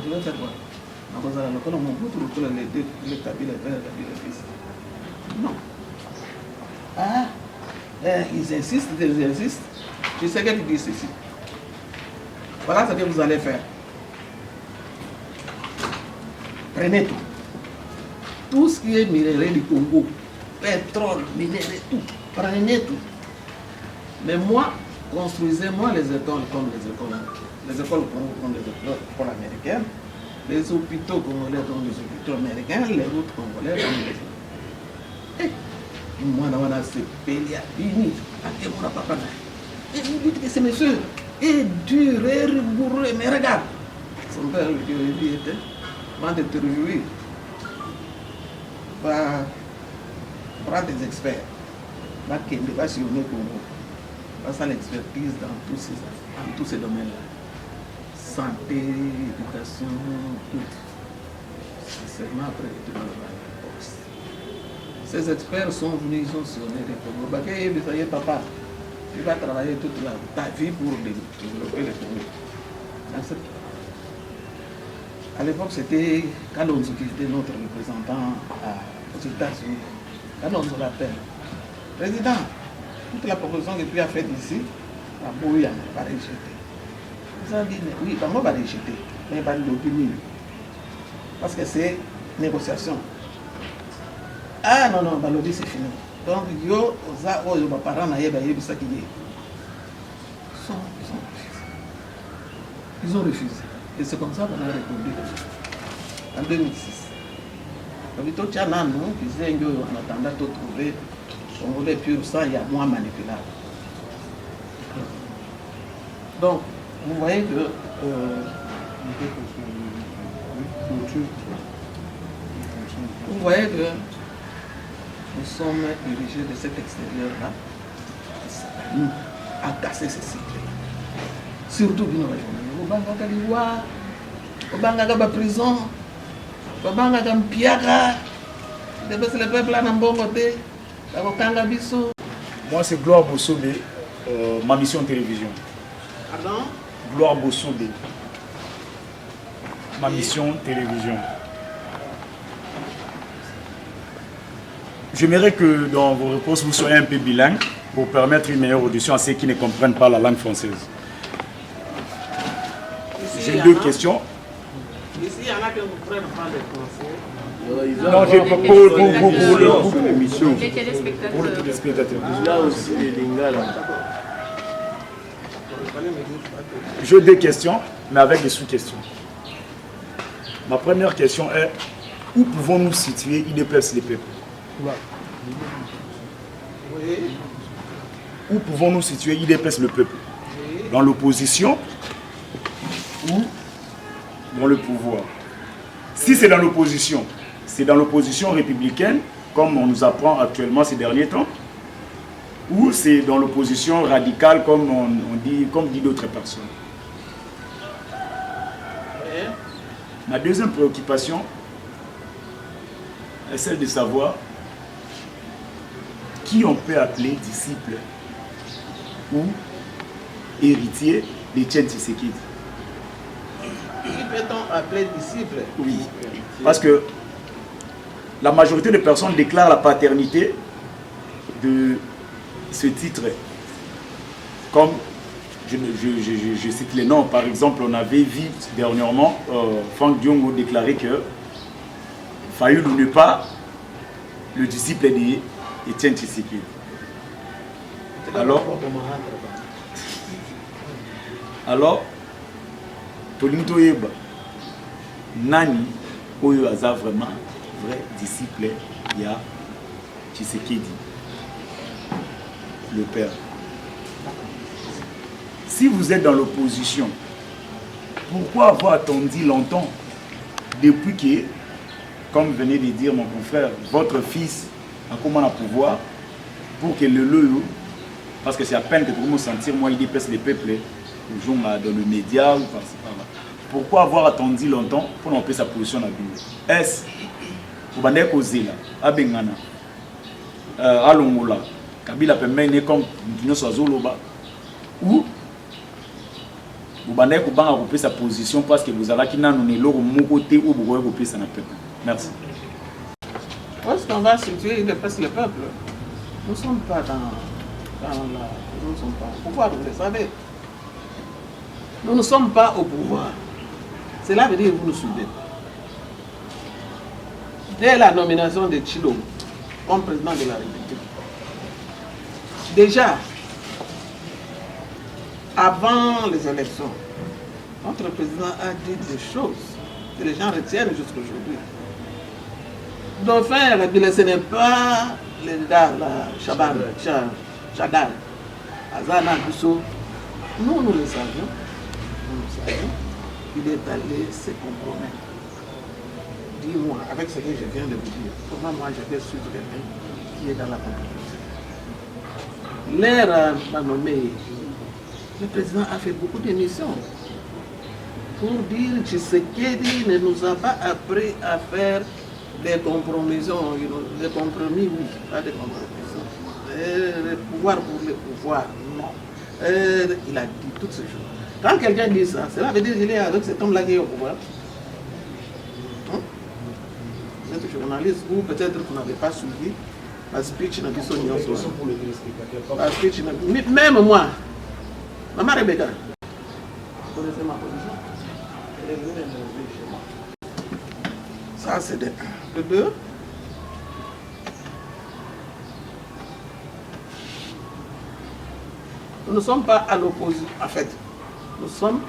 Je vais faire quoi? Nous avons les Kabila et fils. Non. Ah, ils insistent. Tu sais qu'ils disent ceci. Voilà ce que vous allez faire. Prenez tout. Tout ce qui est minerai du Congo, pétrole, minerai, tout. Prenez tout. Mais moi, construisez-moi les écoles comme les écoles. Les écoles comme les écoles américaines, les hôpitaux congolais comme les hôpitaux américains, les routes congolaises comme les routes. Et moi, on a ce pays à fini. Et vous dites que ces messieurs est dur et rigoureux, mais regarde. Son père lui dit, avant de te réjouir, va prendre des experts, va sillonner Congo, va faire l'expertise dans tous ces domaines-là. Santé, éducation, tout. C'est seulement après que tu vas voir la poste. Ces experts sont venus, ils ont sillonné les Congo. Papa, tu vas travailler toute ta vie pour développer les Congo. À l'époque, c'était Kalonzo qui était notre représentant aux États-Unis. Kalonzo l'appelle. Président, toute la proposition que tu as faite ici, la bouille n'a pas rejeté. Ils ont dit, oui, on va rejeter, mais pas d'opinion. Parce que c'est négociation. Ah non, Balodi, c'est fini. Donc, yo, mes parents n'ont pas dit ça qu'il y a. Ils ont refusé. Et c'est comme ça qu'on a répondu en 2006. En attendant de trouver son volet pur sang, il y a moins manipulable. Donc, vous voyez que nous sommes dirigés de cet extérieur-là à casser ces cycles. Surtout dans la journée. Au Bangaka, la prison, au Bangaka, Mpiaka, le peuple là, bon côté, moi, c'est Gloire Bossobé, ma mission télévision. Pardon? Gloire Bossobé, ma mission télévision. J'aimerais que dans vos réponses, vous soyez un peu bilingue pour permettre une meilleure audition à ceux qui ne comprennent pas la langue française. J'ai deux questions. Ici, il y en a qui ne comprennent pas le français. Non, j'ai pour l'émission. Pour les téléspectateurs. Là aussi, les Lingala. J'ai deux questions, mais avec des sous-questions. Ma première question est, où pouvons-nous situer IDPS les peuples? Où pouvons-nous situer IDPS le peuple? Dans l'opposition ou dans le pouvoir? Si c'est dans l'opposition, c'est dans l'opposition républicaine, comme on nous apprend actuellement ces derniers temps, ou c'est dans l'opposition radicale, comme on dit, comme dit d'autres personnes. Ma deuxième préoccupation est celle de savoir qui on peut appeler disciple ou héritier d'Étienne Tshisekedi. Qui peut-on appeler disciple? Oui, parce que la majorité des personnes déclarent la paternité de ce titre. Comme je cite les noms, par exemple, on avait vu dernièrement Franck Diongo déclarer que Fayulu n'est pas le disciple d'Étienne Tshisekedi. Alors, Tolinto Yeba, Nani, Oyo Aza vraiment vrai disciple, il y a Tshisekedi, le père. Si vous êtes dans l'opposition, pourquoi avoir attendu longtemps depuis que, comme venait de dire mon confrère, votre fils a comment à pouvoir pour que le loyo, parce que c'est à peine que pour me sentir, moi, il dépasse les peuples, toujours dans le média ou par-ci par-là. Pourquoi avoir attendu longtemps pour n'empêcher sa position à la Est-ce que vous avez Kozela, à Bengana, à Longola, Kabila peut mener comme nous sommes Zoloba, ou vous avez coupé sa position parce que vous avez qui n'a pas mon côté ou vous avez coupé sa peuple. Merci. Où est-ce qu'on va situer, il dépasse le peuple? Nous ne sommes pas dans la... Nous ne sommes pas au pouvoir, vous le savez. Nous ne sommes pas au pouvoir. Cela veut dire que vous nous suivez. Dès la nomination de Tshilombo comme président de la République, déjà, avant les élections, notre président a dit des choses que les gens retiennent jusqu'à aujourd'hui. Dauphin, ce n'est pas le gars, Chadal, Azana Bousso. Nous le savions. Il est allé se compromettre. dis-moi, avec ce que je viens de vous dire, comment moi je vais suivre quelqu'un qui est dans la communauté. L'ère m'a nommé, le président a fait beaucoup d'émissions pour dire que Tshisekedi ne nous a pas appris à faire des compromis, des compromis, oui, pas des compromis. Le pouvoir pour le pouvoir, non. Il a dit toutes ces choses. Quand quelqu'un dit ça, cela veut dire qu'il est avec cet homme-là qui est au pouvoir. Vous êtes journaliste ou peut-être que vous n'avez pas suivi ma speech dans le speech. Même moi, maman Rebecca, vous connaissez ma position? Elle est venue m'élever chez moi. Ça, c'est de 1. De 2, nous ne sommes pas à l'opposition. En fait, nous sommes...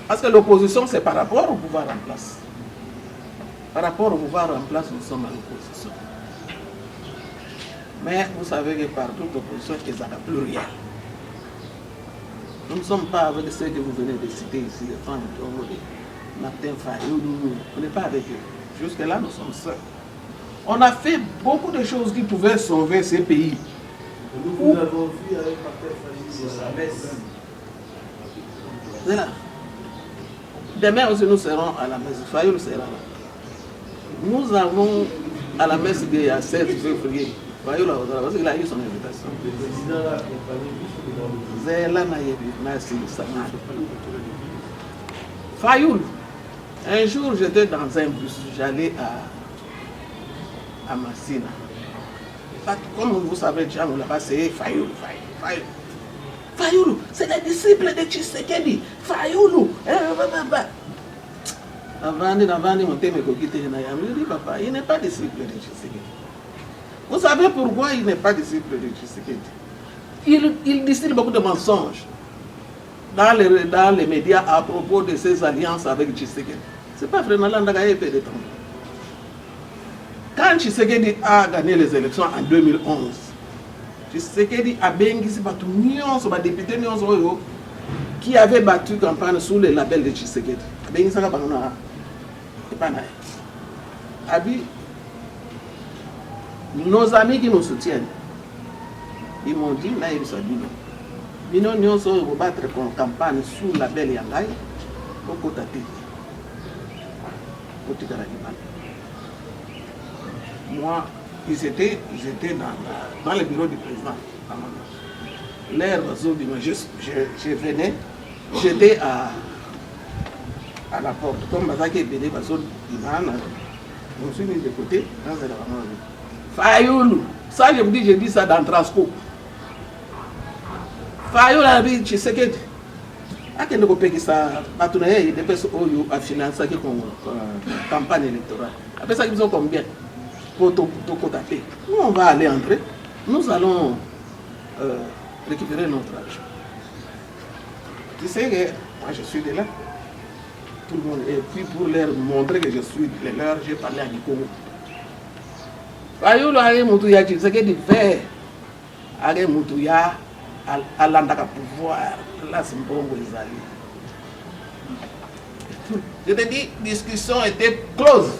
Parce que l'opposition, c'est par rapport au pouvoir en place. Par rapport au pouvoir en place, nous sommes à l'opposition. Mais vous savez que par toute opposition, ils n'ont plus rien. Nous ne sommes pas avec ceux que vous venez de citer ici, les femmes de Martin Fayou, on n'est pas avec eux. Jusque-là, nous sommes seuls. On a fait beaucoup de choses qui pouvaient sauver ces pays. Nous avons vu avec Martin Fayou à la messe. C'est là. Demain aussi, nous serons à la messe. Fayou sera là. Nous avons à la messe de 16 février. Fayou là, parce qu'il a eu son invitation. Le président l'a accompagné jusque dans le Merci. Fayou, un jour j'étais dans un bus, j'allais à Massina. Comme vous savez, déjà, on l'a passé Fayou. Fayou, c'est le disciple de Tshisekedi. Fayou. Avant de monter mes coquilles, je dis, papa, il n'est pas disciple de Tshisekedi. Vous savez pourquoi il n'est pas disciple de Tshisekedi? Il distille beaucoup de mensonges dans les médias à propos de ses alliances avec Tshisekedi. Ce n'est pas vraiment là qu'il a fait de temps. Quand Tshisekedi a gagné les élections en 2011, Tshisekedi a bénéficié de députés qui avaient battu campagne sous le label de Tshisekedi. Nos amis qui nous soutiennent, ils m'ont dit, nous allons battre en campagne sous le label Yangai, au côté moi, ils étaient dans le bureau du président. L'air je venais, j'étais à la porte. Comme Mazaki est venu, je me suis mis de côté. Fayoulou, ça je vous dis, je dis ça dans le transport. Fayoulou a dit, tu sais que il y a des personnes qui ont financé la campagne électorale. Après ça, ils ont combien? Pour taper. Nous, on va aller entrer. Nous allons récupérer notre argent. Tu sais que moi, je suis de là. Tout le monde. Et puis, pour leur montrer que je suis de leur, j'ai parlé à Nikongo. Fayoulou a dit, tu sais que du fait, à l'andaka pouvoir, là, c'est un bon Zali. Je te dis, discussion était close.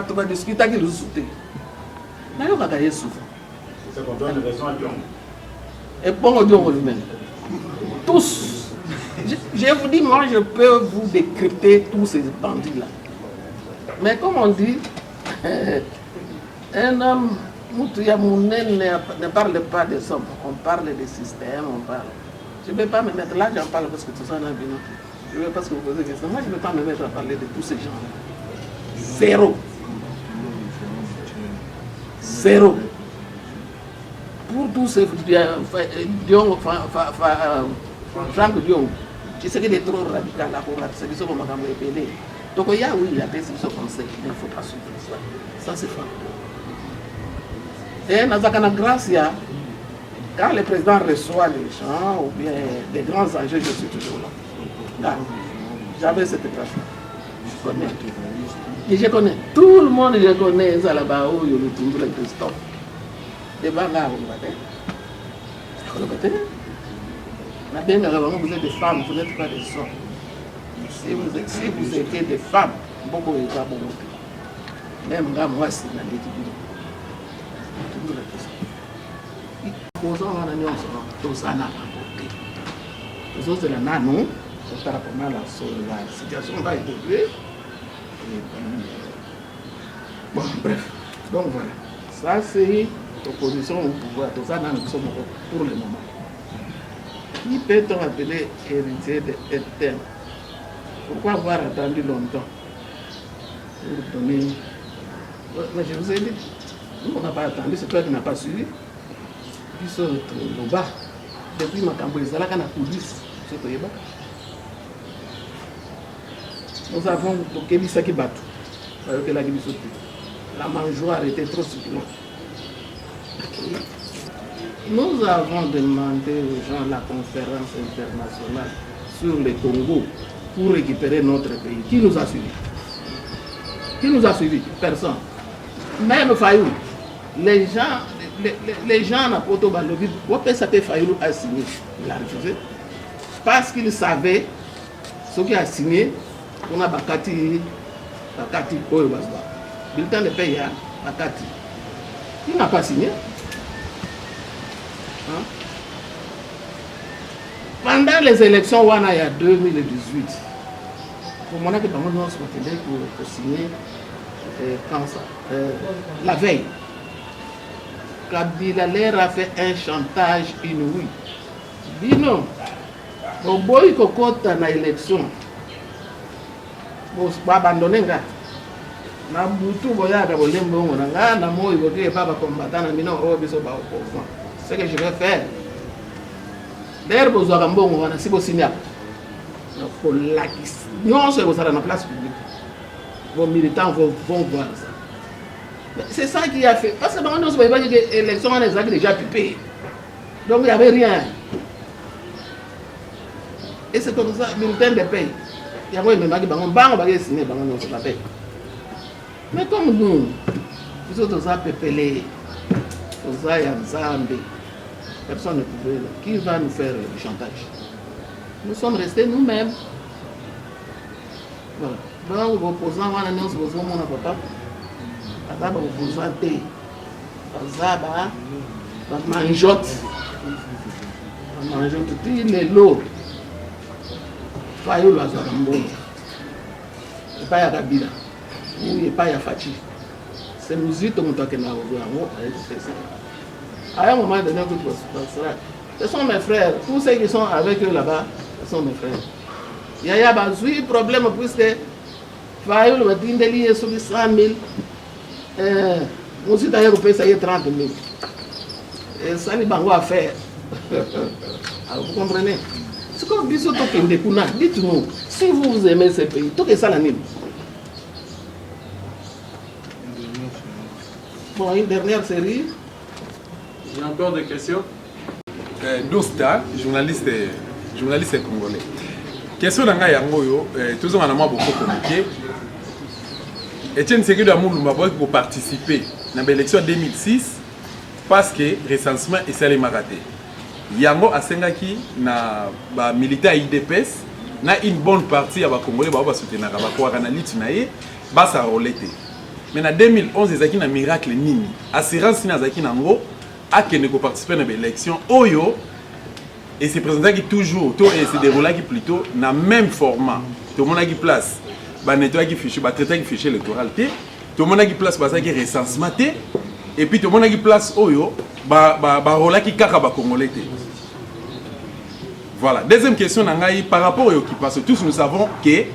Tu vas discuter avec le soutien. Mais on va gagner souvent. C'est pour donner raison à Dion. Et bon, Dion lui-même. Tous. Je vous dis, moi, je peux vous décrypter tous ces bandits-là. Mais comme on dit, un homme, ne parle pas des hommes. On parle des systèmes, on parle. Je ne vais pas me mettre là, j'en parle parce que tout ça n'a pas. Je ne vais pas que vous posez des questions. Moi, je ne vais pas me mettre à parler de tous ces gens-là. Zéro. Zéro. Pour tous ces Dion, Franck Dion, tu sais qu'il est trop radical là pour la sélection comme on m'a appelé. Donc il y a des sélections comme ça, il ne faut pas suivre ça. Ça c'est faux. Et dans la grâce, quand le président reçoit les gens ou bien des grands enjeux, je suis toujours là. J'avais cette grâce-là. Je connais tout. Et je connais. Tout le monde, je connais ça là-bas où il y a le tour de Christophe. Et bien là, vous le connaissez. Vous êtes des femmes, vous n'êtes pas des hommes. Si vous étiez des femmes, beaucoup de gens bon même là moi c'est dans les toujours la question posant on a mis ensemble tout ça n'a pas compris les autres là non par rapport à la situation va évoluer bon bref donc voilà ça c'est l'opposition au pouvoir tout ça nous sommes pour le moment. Qui peut-on appeler héritier éternel? Pourquoi avoir attendu longtemps pour donner... Mais je vous ai dit, nous on n'a pas attendu, c'est toi qui n'as pas suivi. Puis sur le bas, depuis ma campagne, c'est là qu'on a police. Nous avons Kébissa qui bat. La mangeoire était trop succulente. Nous avons demandé aux gens la conférence internationale sur le Congo pour récupérer notre pays. Qui nous a suivis? Qui nous a suivis? Personne. Même Fayou, les gens à Poto Balovi, Wapesate Fayou a signé. Il a refusé. Parce qu'il savait ce qui a signé, on a Bakati Oyobasba. Bulletin de paye à Bakati. Il n'a pas signé. Hein? Pendant les élections il y a 2018, pour moi, que nous pour signer la veille, Kabila leur a fait un chantage inouï. Dis non, au boy kokota na élection, on va abandonner là. Na butu boya da bolembo ngana na moi boke baba combattant na mino o biso ba opposant. Ce que je vais faire. D'ailleurs, vous avez un bon moment, si vous signez, non, c'est vous allez dans la place publique. Vos militants vont voir ça. C'est ça qui a fait. Parce que maintenant, vous voyez que l'élection a déjà pipé. Donc, il n'y avait rien. Et c'est comme ça, bulletin de paye. Il y a un moment qui va signer, on la paye. Mais comme nous, nous autres, ça pépélé, nous avons personne ne pouvait. Qui va nous faire du chantage? Nous sommes restés nous-mêmes. Voilà. Donc, l'opposant va annoncer aux hommes, mon papa. D'abord, l'opposant T. Zaba, la manjotte. La manjotte, il est l'eau. Fayou la Zarambo. Il n'y a pas à Kabila. Il n'y a pas à Fati. C'est nous qui sommes en train de faire ça. À un moment donné, ce sont mes frères. Tous ceux qui sont avec eux là-bas, ce sont mes frères. Il y a un problème puisque Fayou va dire qu'il y a 100 000. Mon site européen, ça y est 30 000. Et ça, il va faire. Alors, vous comprenez? C'est comme Bissot Tokendekuna. Dites-nous, si vous aimez ce pays, tout est ça l'anime. Bon, une dernière série. Il y a encore des questions? Dosta, journaliste congolais. Question d'anga yango, toujours en amont beaucoup communiqué. Etienne Tshisekedi Amulumba pour participer à l'élection 2006 parce que recensement est salé maraté. Yango asengaki na ba militaire IDPS na une bonne partie ya ba congolais ba soutenir ba kwa kana litinaye ba sa rolete. Mais en 2011 ezaki na miracle nini. Assurance na zaki nango akene ko participer à l'élection oyo et se présentait toujours et se déroulait plutôt dans le même format. Tout le monde a place. Ba nettoyer qui fichier, ba traiter qui fichier électoral té. Tout le monde a place ba ça qui recensement té. Et puis tout le monde a place oyo ba rola qui kaka ba congolais té. Voilà. Deuxième question nangai par rapport au occupation. Tous nous savons que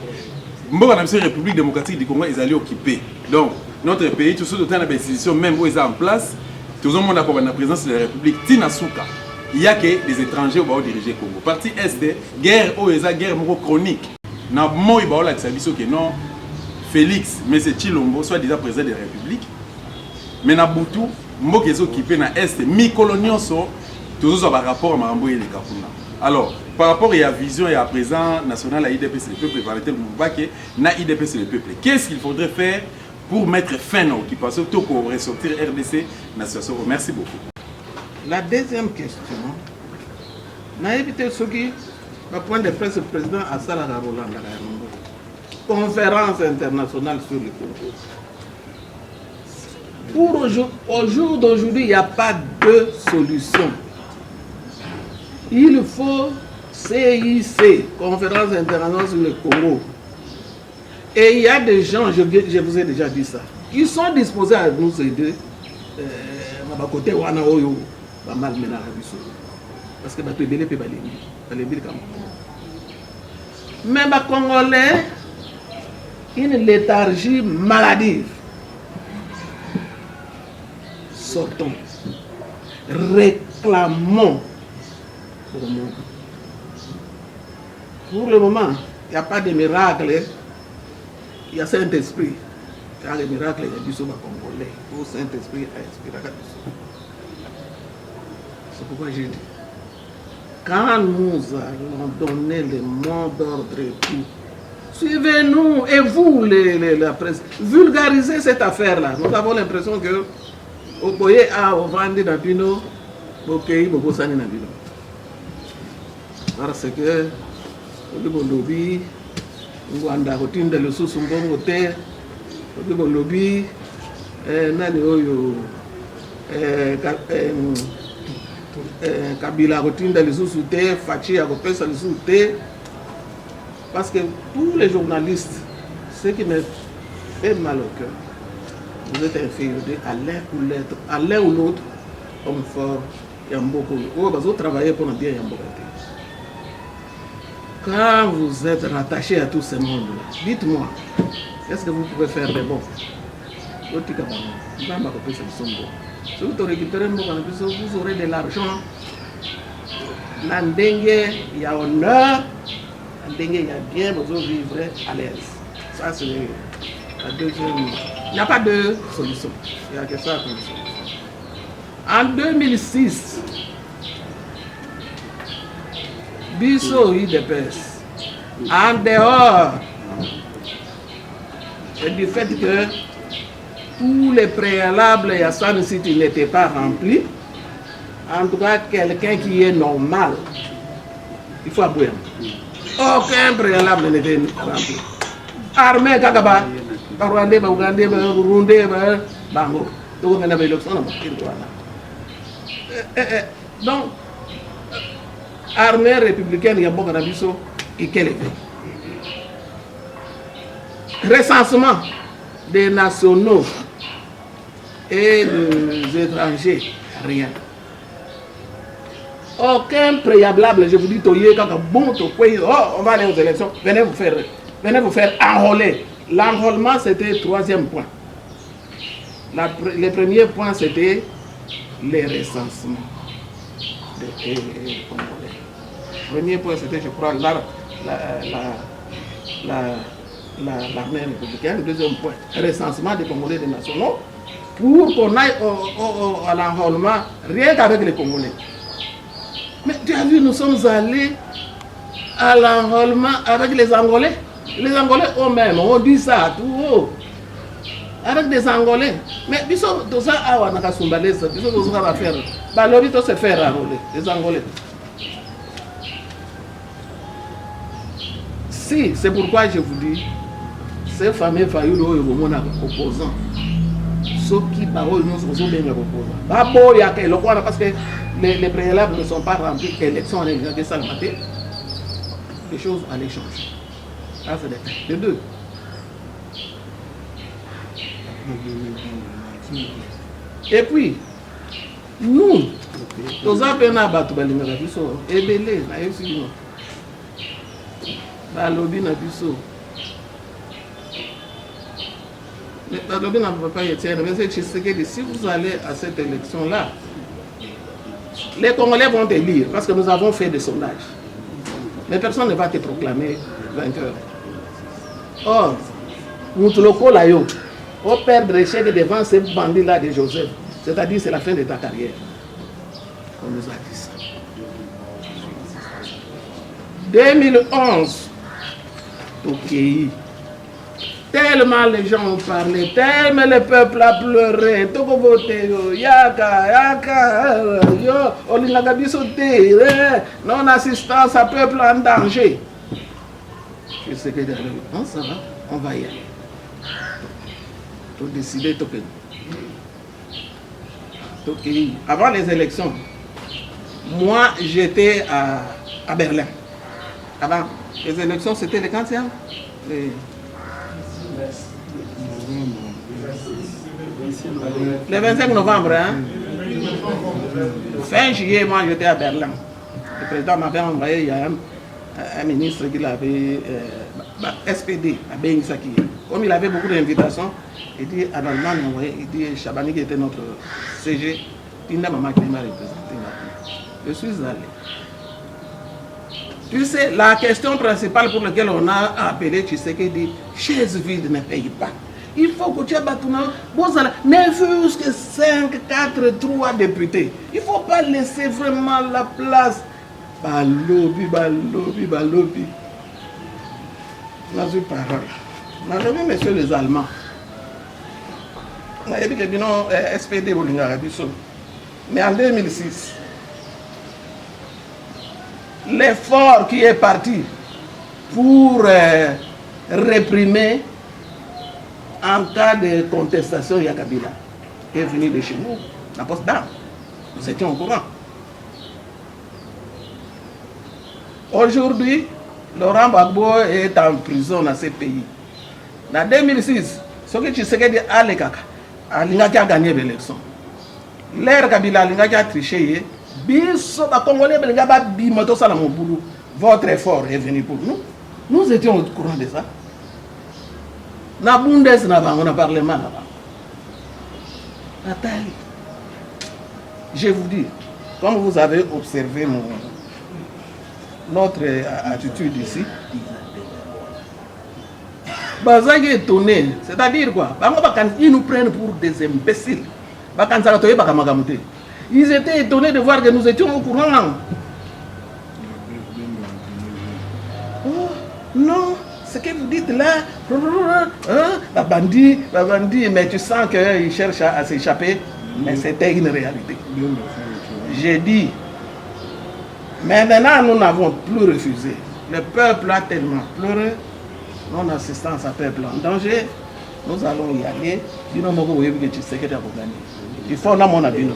Mboka na République démocratique du Congo ils allaient occuper. Donc notre pays tout ce temps dans institutions même où ils sont en place, tout le monde a pour la présidence de la République Tinasuka. Il y a que des étrangers qui vont diriger le Congo. Parti Est, guerre guerre chronique. Na moi ba la tsabiso que non Félix mais c'est Chilombo soit déjà président de la République. Mais na Boutou mboka est occupé na Est mi-colonioso toujours par rapport à Mambo et les Kapuna. Alors par rapport à la vision et à présent national à IDP c'est le peuple par lequel na IDP c'est le peuple. Qu'est-ce qu'il faudrait faire pour mettre fin à l'occupation pour ressortir RDC dans la situation? Merci beaucoup. La deuxième question, n'a évité ce qui, le point de presse, le président Assala Roland. conférence internationale sur le Congo. Au jour d'aujourd'hui, il n'y a pas de solution. Il faut CIC, Conférence internationale sur le Congo. Et il y a des gens, je vous ai déjà dit ça, qui sont disposés à nous aider. Côté wana oyo ba mal mena biso parce que ba to belé pe ba lebi comme mais ba congolais une léthargie maladive. Sortons, réclamons pour le monde. Pour le moment, il n'y a pas de miracle. Il y a Saint-Esprit. Car le miracle est du Congolais. Le Saint-Esprit a inspiré. C'est pourquoi j'ai dit, quand nous allons donner le mot d'ordre et tout, suivez-nous et vous, la presse, vulgarisez cette affaire-là. Nous avons l'impression que au Boye a vendu dans Pino, au pays, au Bossani dans Pino. Parce que, au lobby, on a routine de le sous-sumbon au thé. Au lobby, nani oyo Kabila routine de les sous-soutés, Fachi a repéré les sous-soutés. Parce que tous les journalistes, ce qui me fait mal au cœur, vous êtes infériorés à l'un ou l'autre, homme fort, Yamboko. Vous travaillez pour bien Yamboko. Quand vous êtes rattaché à tous ces mondes-là, dites-moi, qu'est-ce que vous pouvez faire de bon? Si vous récupérez vous aurez de l'argent. L'andenge, il y a honneur. L'andenge, il y a bien, vous vivrez à l'aise. Ça, c'est la deuxième. Il n'y a pas de solution. Il n'y a que ça comme solution. En 2006, Bisso IDPS, en dehors du fait que tous les préalables à San City n'étaient pas remplis, en tout cas, quelqu'un qui est normal, il faut abouir. Aucun préalable n'était rempli. Armée Kagaba, Barwande, Baougandé, Burundé, Bango. Donc on avait l'élection dans le donc, armée républicaine, il y a beaucoup d'habitants et quel effet? Recensement des nationaux et des étrangers, rien. Aucun préalable, je vous dis, bon, on va aller aux élections, venez vous faire enrôler. L'enrôlement, c'était le troisième point. Le premier point, c'était les recensements des Congolais. Le premier point, c'était, je crois, l'armée républicaine. Le deuxième point, recensement des Congolais des nationaux, pour qu'on aille à l'enrôlement, rien qu'avec les Congolais. Mais tu as vu, nous sommes allés à l'enrôlement avec les Angolais. Les Angolais eux-mêmes, on dit ça à tout haut. Avec des Angolais. Mais ils sont tous ça à Wanakasumbalès, ils sont tous à faire. Balorito se faire enrôler, les Angolais. Si, c'est pourquoi je vous dis, ces fameux faillots opposants, ceux qui parlent, nous sommes bien opposants. Parce que les préalables ne sont pas remplis, l'élection est déjà les choses allaient changer. Ça, c'est les deux. Et puis, nous, nous avons un abattu, et belé, lobby na biso. Le lobby n'a pas été, mais si vous allez à cette élection-là, les Congolais vont te lire parce que nous avons fait des sondages. Mais personne ne va te proclamer vainqueur. Or, Moutoloko Layo, au perdre l'échec devant ces bandits-là de Joseph, c'est-à-dire c'est la fin de ta carrière. On nous a dit ça. 2011, Tokéi. Tellement les gens ont parlé, tellement le peuple a pleuré, Toko voté, Yaka, yo, Olinaga sauté, non-assistance à peuple en danger. Je sais que ça va. on va y aller. Pour décider, avant les élections, moi j'étais à Berlin. Avant les élections, c'était le 15e. Le 25 novembre, hein? Fin juillet, moi j'étais à Berlin. Le président m'avait envoyé, il y a un ministre qui l'avait, SPD, à Bengisaki. Comme il avait beaucoup d'invitations, il dit à l'Allemagne, il dit Chabani qui était notre CG, il n'a maman qui m'a représenté. Je suis allé. Tu sais, la question principale pour laquelle on a appelé Tshisekedi, chaise vide ne paye pas. Il faut que tu aies battu, ne fût-ce que 5, 4, 3 députés. Il ne faut pas laisser vraiment la place. Balobi. Là, je parle. On a vu, messieurs les Allemands. On a dit que non, SPD, mais en 2006, l'effort qui est parti pour réprimer en cas de contestation Yakabila est venu de chez nous, la poste d'armes. Nous étions au courant. Aujourd'hui, Laurent Gbagbo est en prison dans ces pays. En 2006, ce que tu sais que Alekaka, Alingaki a gagné l'élection. L'air Kabila Alingaki a triché. Votre effort est venu pour nous. Nous étions au courant de ça. Na Bundes, on a parlement là-bas. Nathalie, je vous dis, comme vous avez observé notre attitude ici, Bazag est étonné, c'est-à-dire quoi? Ils nous prennent pour des imbéciles. Ils étaient étonnés de voir que nous étions au courant. Oh, non, ce que vous dites là, la bandit, mais tu sens qu'il cherche à s'échapper, mais c'était une réalité. J'ai dit, maintenant nous n'avons plus refusé. Le peuple a tellement pleuré, non-assistance à peuple en danger, nous allons y aller. Il faut que mon avis.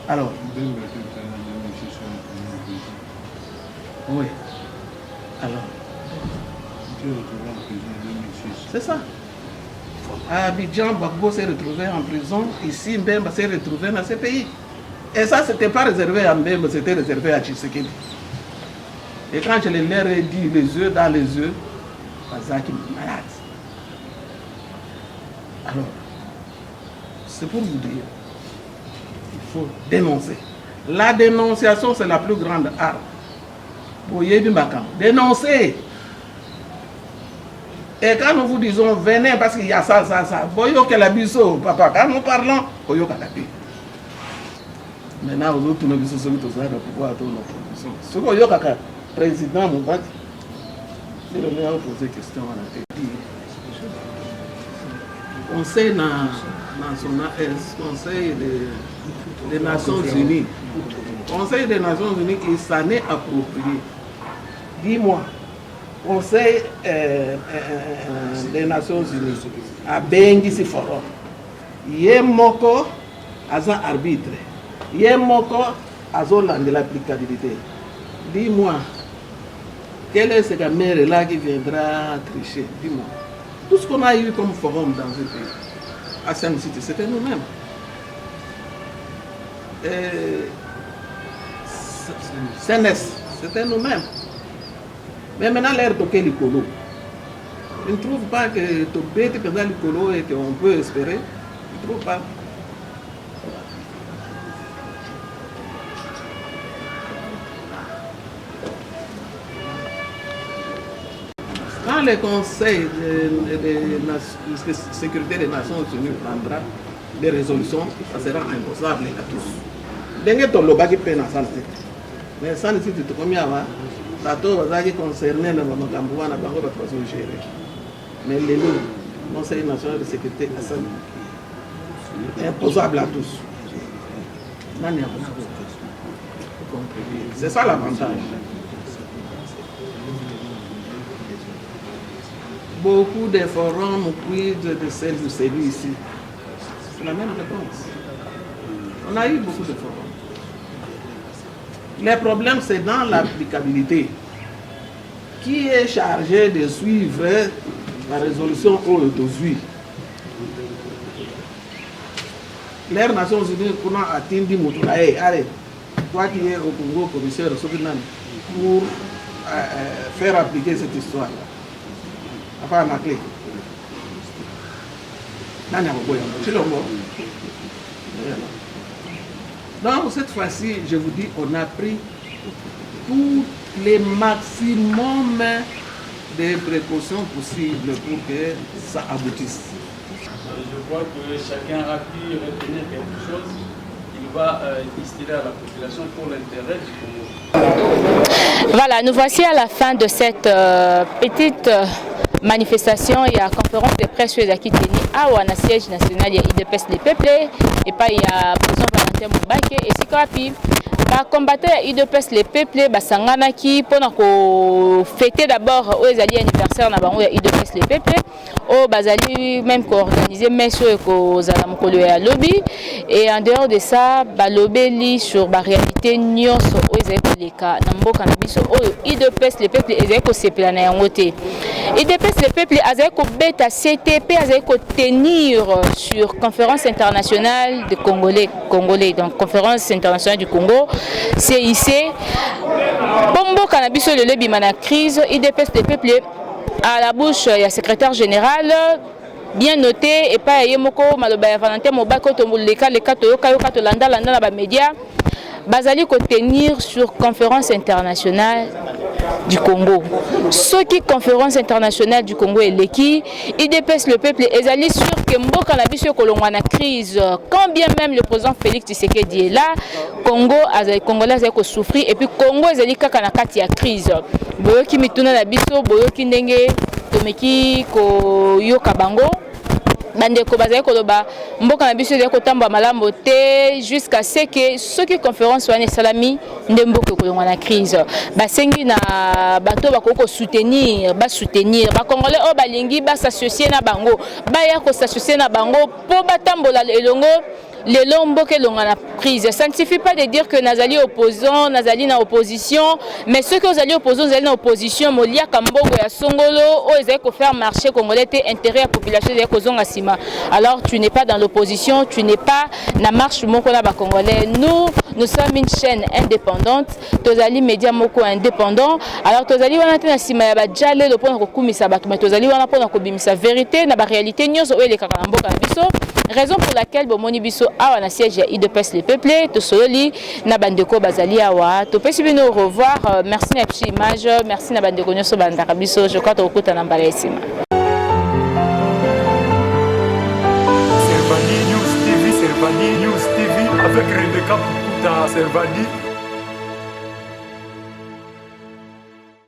Alors, oui. Alors, c'est ça. À Abidjan, Gbagbo s'est retrouvé en prison. Ici, Mbemba s'est retrouvé dans ce pays. Et ça, ce n'était pas réservé à Mbemba, c'était réservé à Tshisekedi. Et quand je leur ai dit les yeux dans les yeux, Bazaki est malade. Alors, c'est pour vous dire, il faut dénoncer. La dénonciation, c'est la plus grande arme. Dénoncer. Et quand nous vous disons, venez parce qu'il y a ça. Papa, quand nous parlons, maintenant, aux autres, nous sommes pouvoir ce que le président Moubati, c'est le meilleur poser question à la tête. Conseil des Nations Unies. Conseil des Nations Unies, il s'en est approprié. Dis-moi, Conseil des Nations Unies, à Bengisi Forum, Yemoko, Aza arbitre, Yemoko, Azolan de l'applicabilité. Dis-moi, quel est ce caméra là qui viendra tricher? Dis-moi. Tout ce qu'on a eu comme forum dans ce pays, à Sainte-Cité, c'était nous-mêmes. CNS, c'était nous-mêmes. Mais maintenant, l'air de l'Icolo. Je ne trouve pas que tu bête que dans l'Icolo et qu'on peut espérer. Je ne trouve pas. Quand le Conseil de sécurité des Nations Unies prendra des résolutions, ça sera imposable à tous. Dengue to loba qui peine à santé. Mais ça ne dit pas combien avant. Ça doit être concerné dans le Makamboua, dans le Bango, dans le gérer. Mais le Conseil national de sécurité est imposable à tous. C'est ça l'avantage. beaucoup de forums quid de celle de celui ici. C'est la même réponse. On a eu beaucoup de forums. Les problèmes, c'est dans l'applicabilité. Qui est chargé de suivre la résolution OETOSUI? Les Nations Unies pour atteindre Moutouaï, allez, toi qui es au Congo, commissaire pour faire appliquer cette histoire-là. Enfin, ma clé. Donc, cette fois-ci, je vous dis, on a pris tous les maximums de précautions possibles pour que ça aboutisse. Je crois que chacun a pu retenir quelque chose qu'il va distiller à la population pour l'intérêt du Congo. Voilà, nous voici à la fin de cette petite manifestation et à conférence de presse sur les acquis tenus à Ouana siège national, il y a IDPS les peuples et pas il y a président Valentin Moubake et Sikapi. Ba combattre IDPS les peuples basangana qui pour fêter d'abord aux alliés anniversaire na bango ya IDPS les peuples au bazali même ko organiser meso et ko zala mokolo ya lobby et en dehors de ça ba lobeli sur ba réalité nyonso aux ezaleka na mboka na biso o IDPS les peuples ezeko sepela na yango te. IDPS les peuples azeko beta CTP azeko tenir sur conférence internationale de Congolais donc conférence internationale du Congo CIC Bombo Cannabis le lebima na crise IDPS des peuples à la bouche il y a secrétaire général bien noté et pas yemoko maloba Valentin Moubake tomuleka le katoyoka yoka to landa na ba média bazali ko tenir sur conférence internationale du Congo. Ce qui conférence internationale du Congo est l'équipe, IDPS le peuple est allé sur que Mboka na biso kolongwa na crise. Quand bien même le président Félix Tshisekedi est là, Congolais a souffrir et puis Congo est allé kaka na kati ya crise. Boyoki mituna na biso, boyoki ndenge tomeki ko yoka bango. Bandeko bazali koloba mboka na biso ezali kotamba malambo te jusqu'à ce que ceux qui conférence wana salami nde mboka kolongwa na crise basengi na bato bakoko soutenir ba congolais o balingi ba s'associer na bango ba ya ko s'associer na bango po batambola elongo les lomboke longa na prise. Ça ne suffit pas de dire que Nazali opposant, Nazali na opposition, mais ceux que Nazali opposant, Nazali na opposition, Molia Kambongo ya Songolo, ou ils ont faire marcher congolais intérêt à la population de Kozonga Sima. Alors tu n'es pas dans l'opposition, tu n'es pas na marche moko na ba congolais. Nous sommes une chaîne indépendante, Tozali média moko indépendant. Alors Tozali wana te na sima ya ba jale le pona ko kumisa bato, mais Tozali wana pona ko bimisa vérité na ba réalité nyonso o ele kaka na mboka biso. Raison pour laquelle bomoni biso awa na siège ya IDPS les peuples to sololi na bandeko bazali awa to pesi bino au revoir merci na petite image merci na bandeko nyonso bandaka biso je crois to okuta na mbala esima Servadi News TV avec Rebecca Pukuta Servadi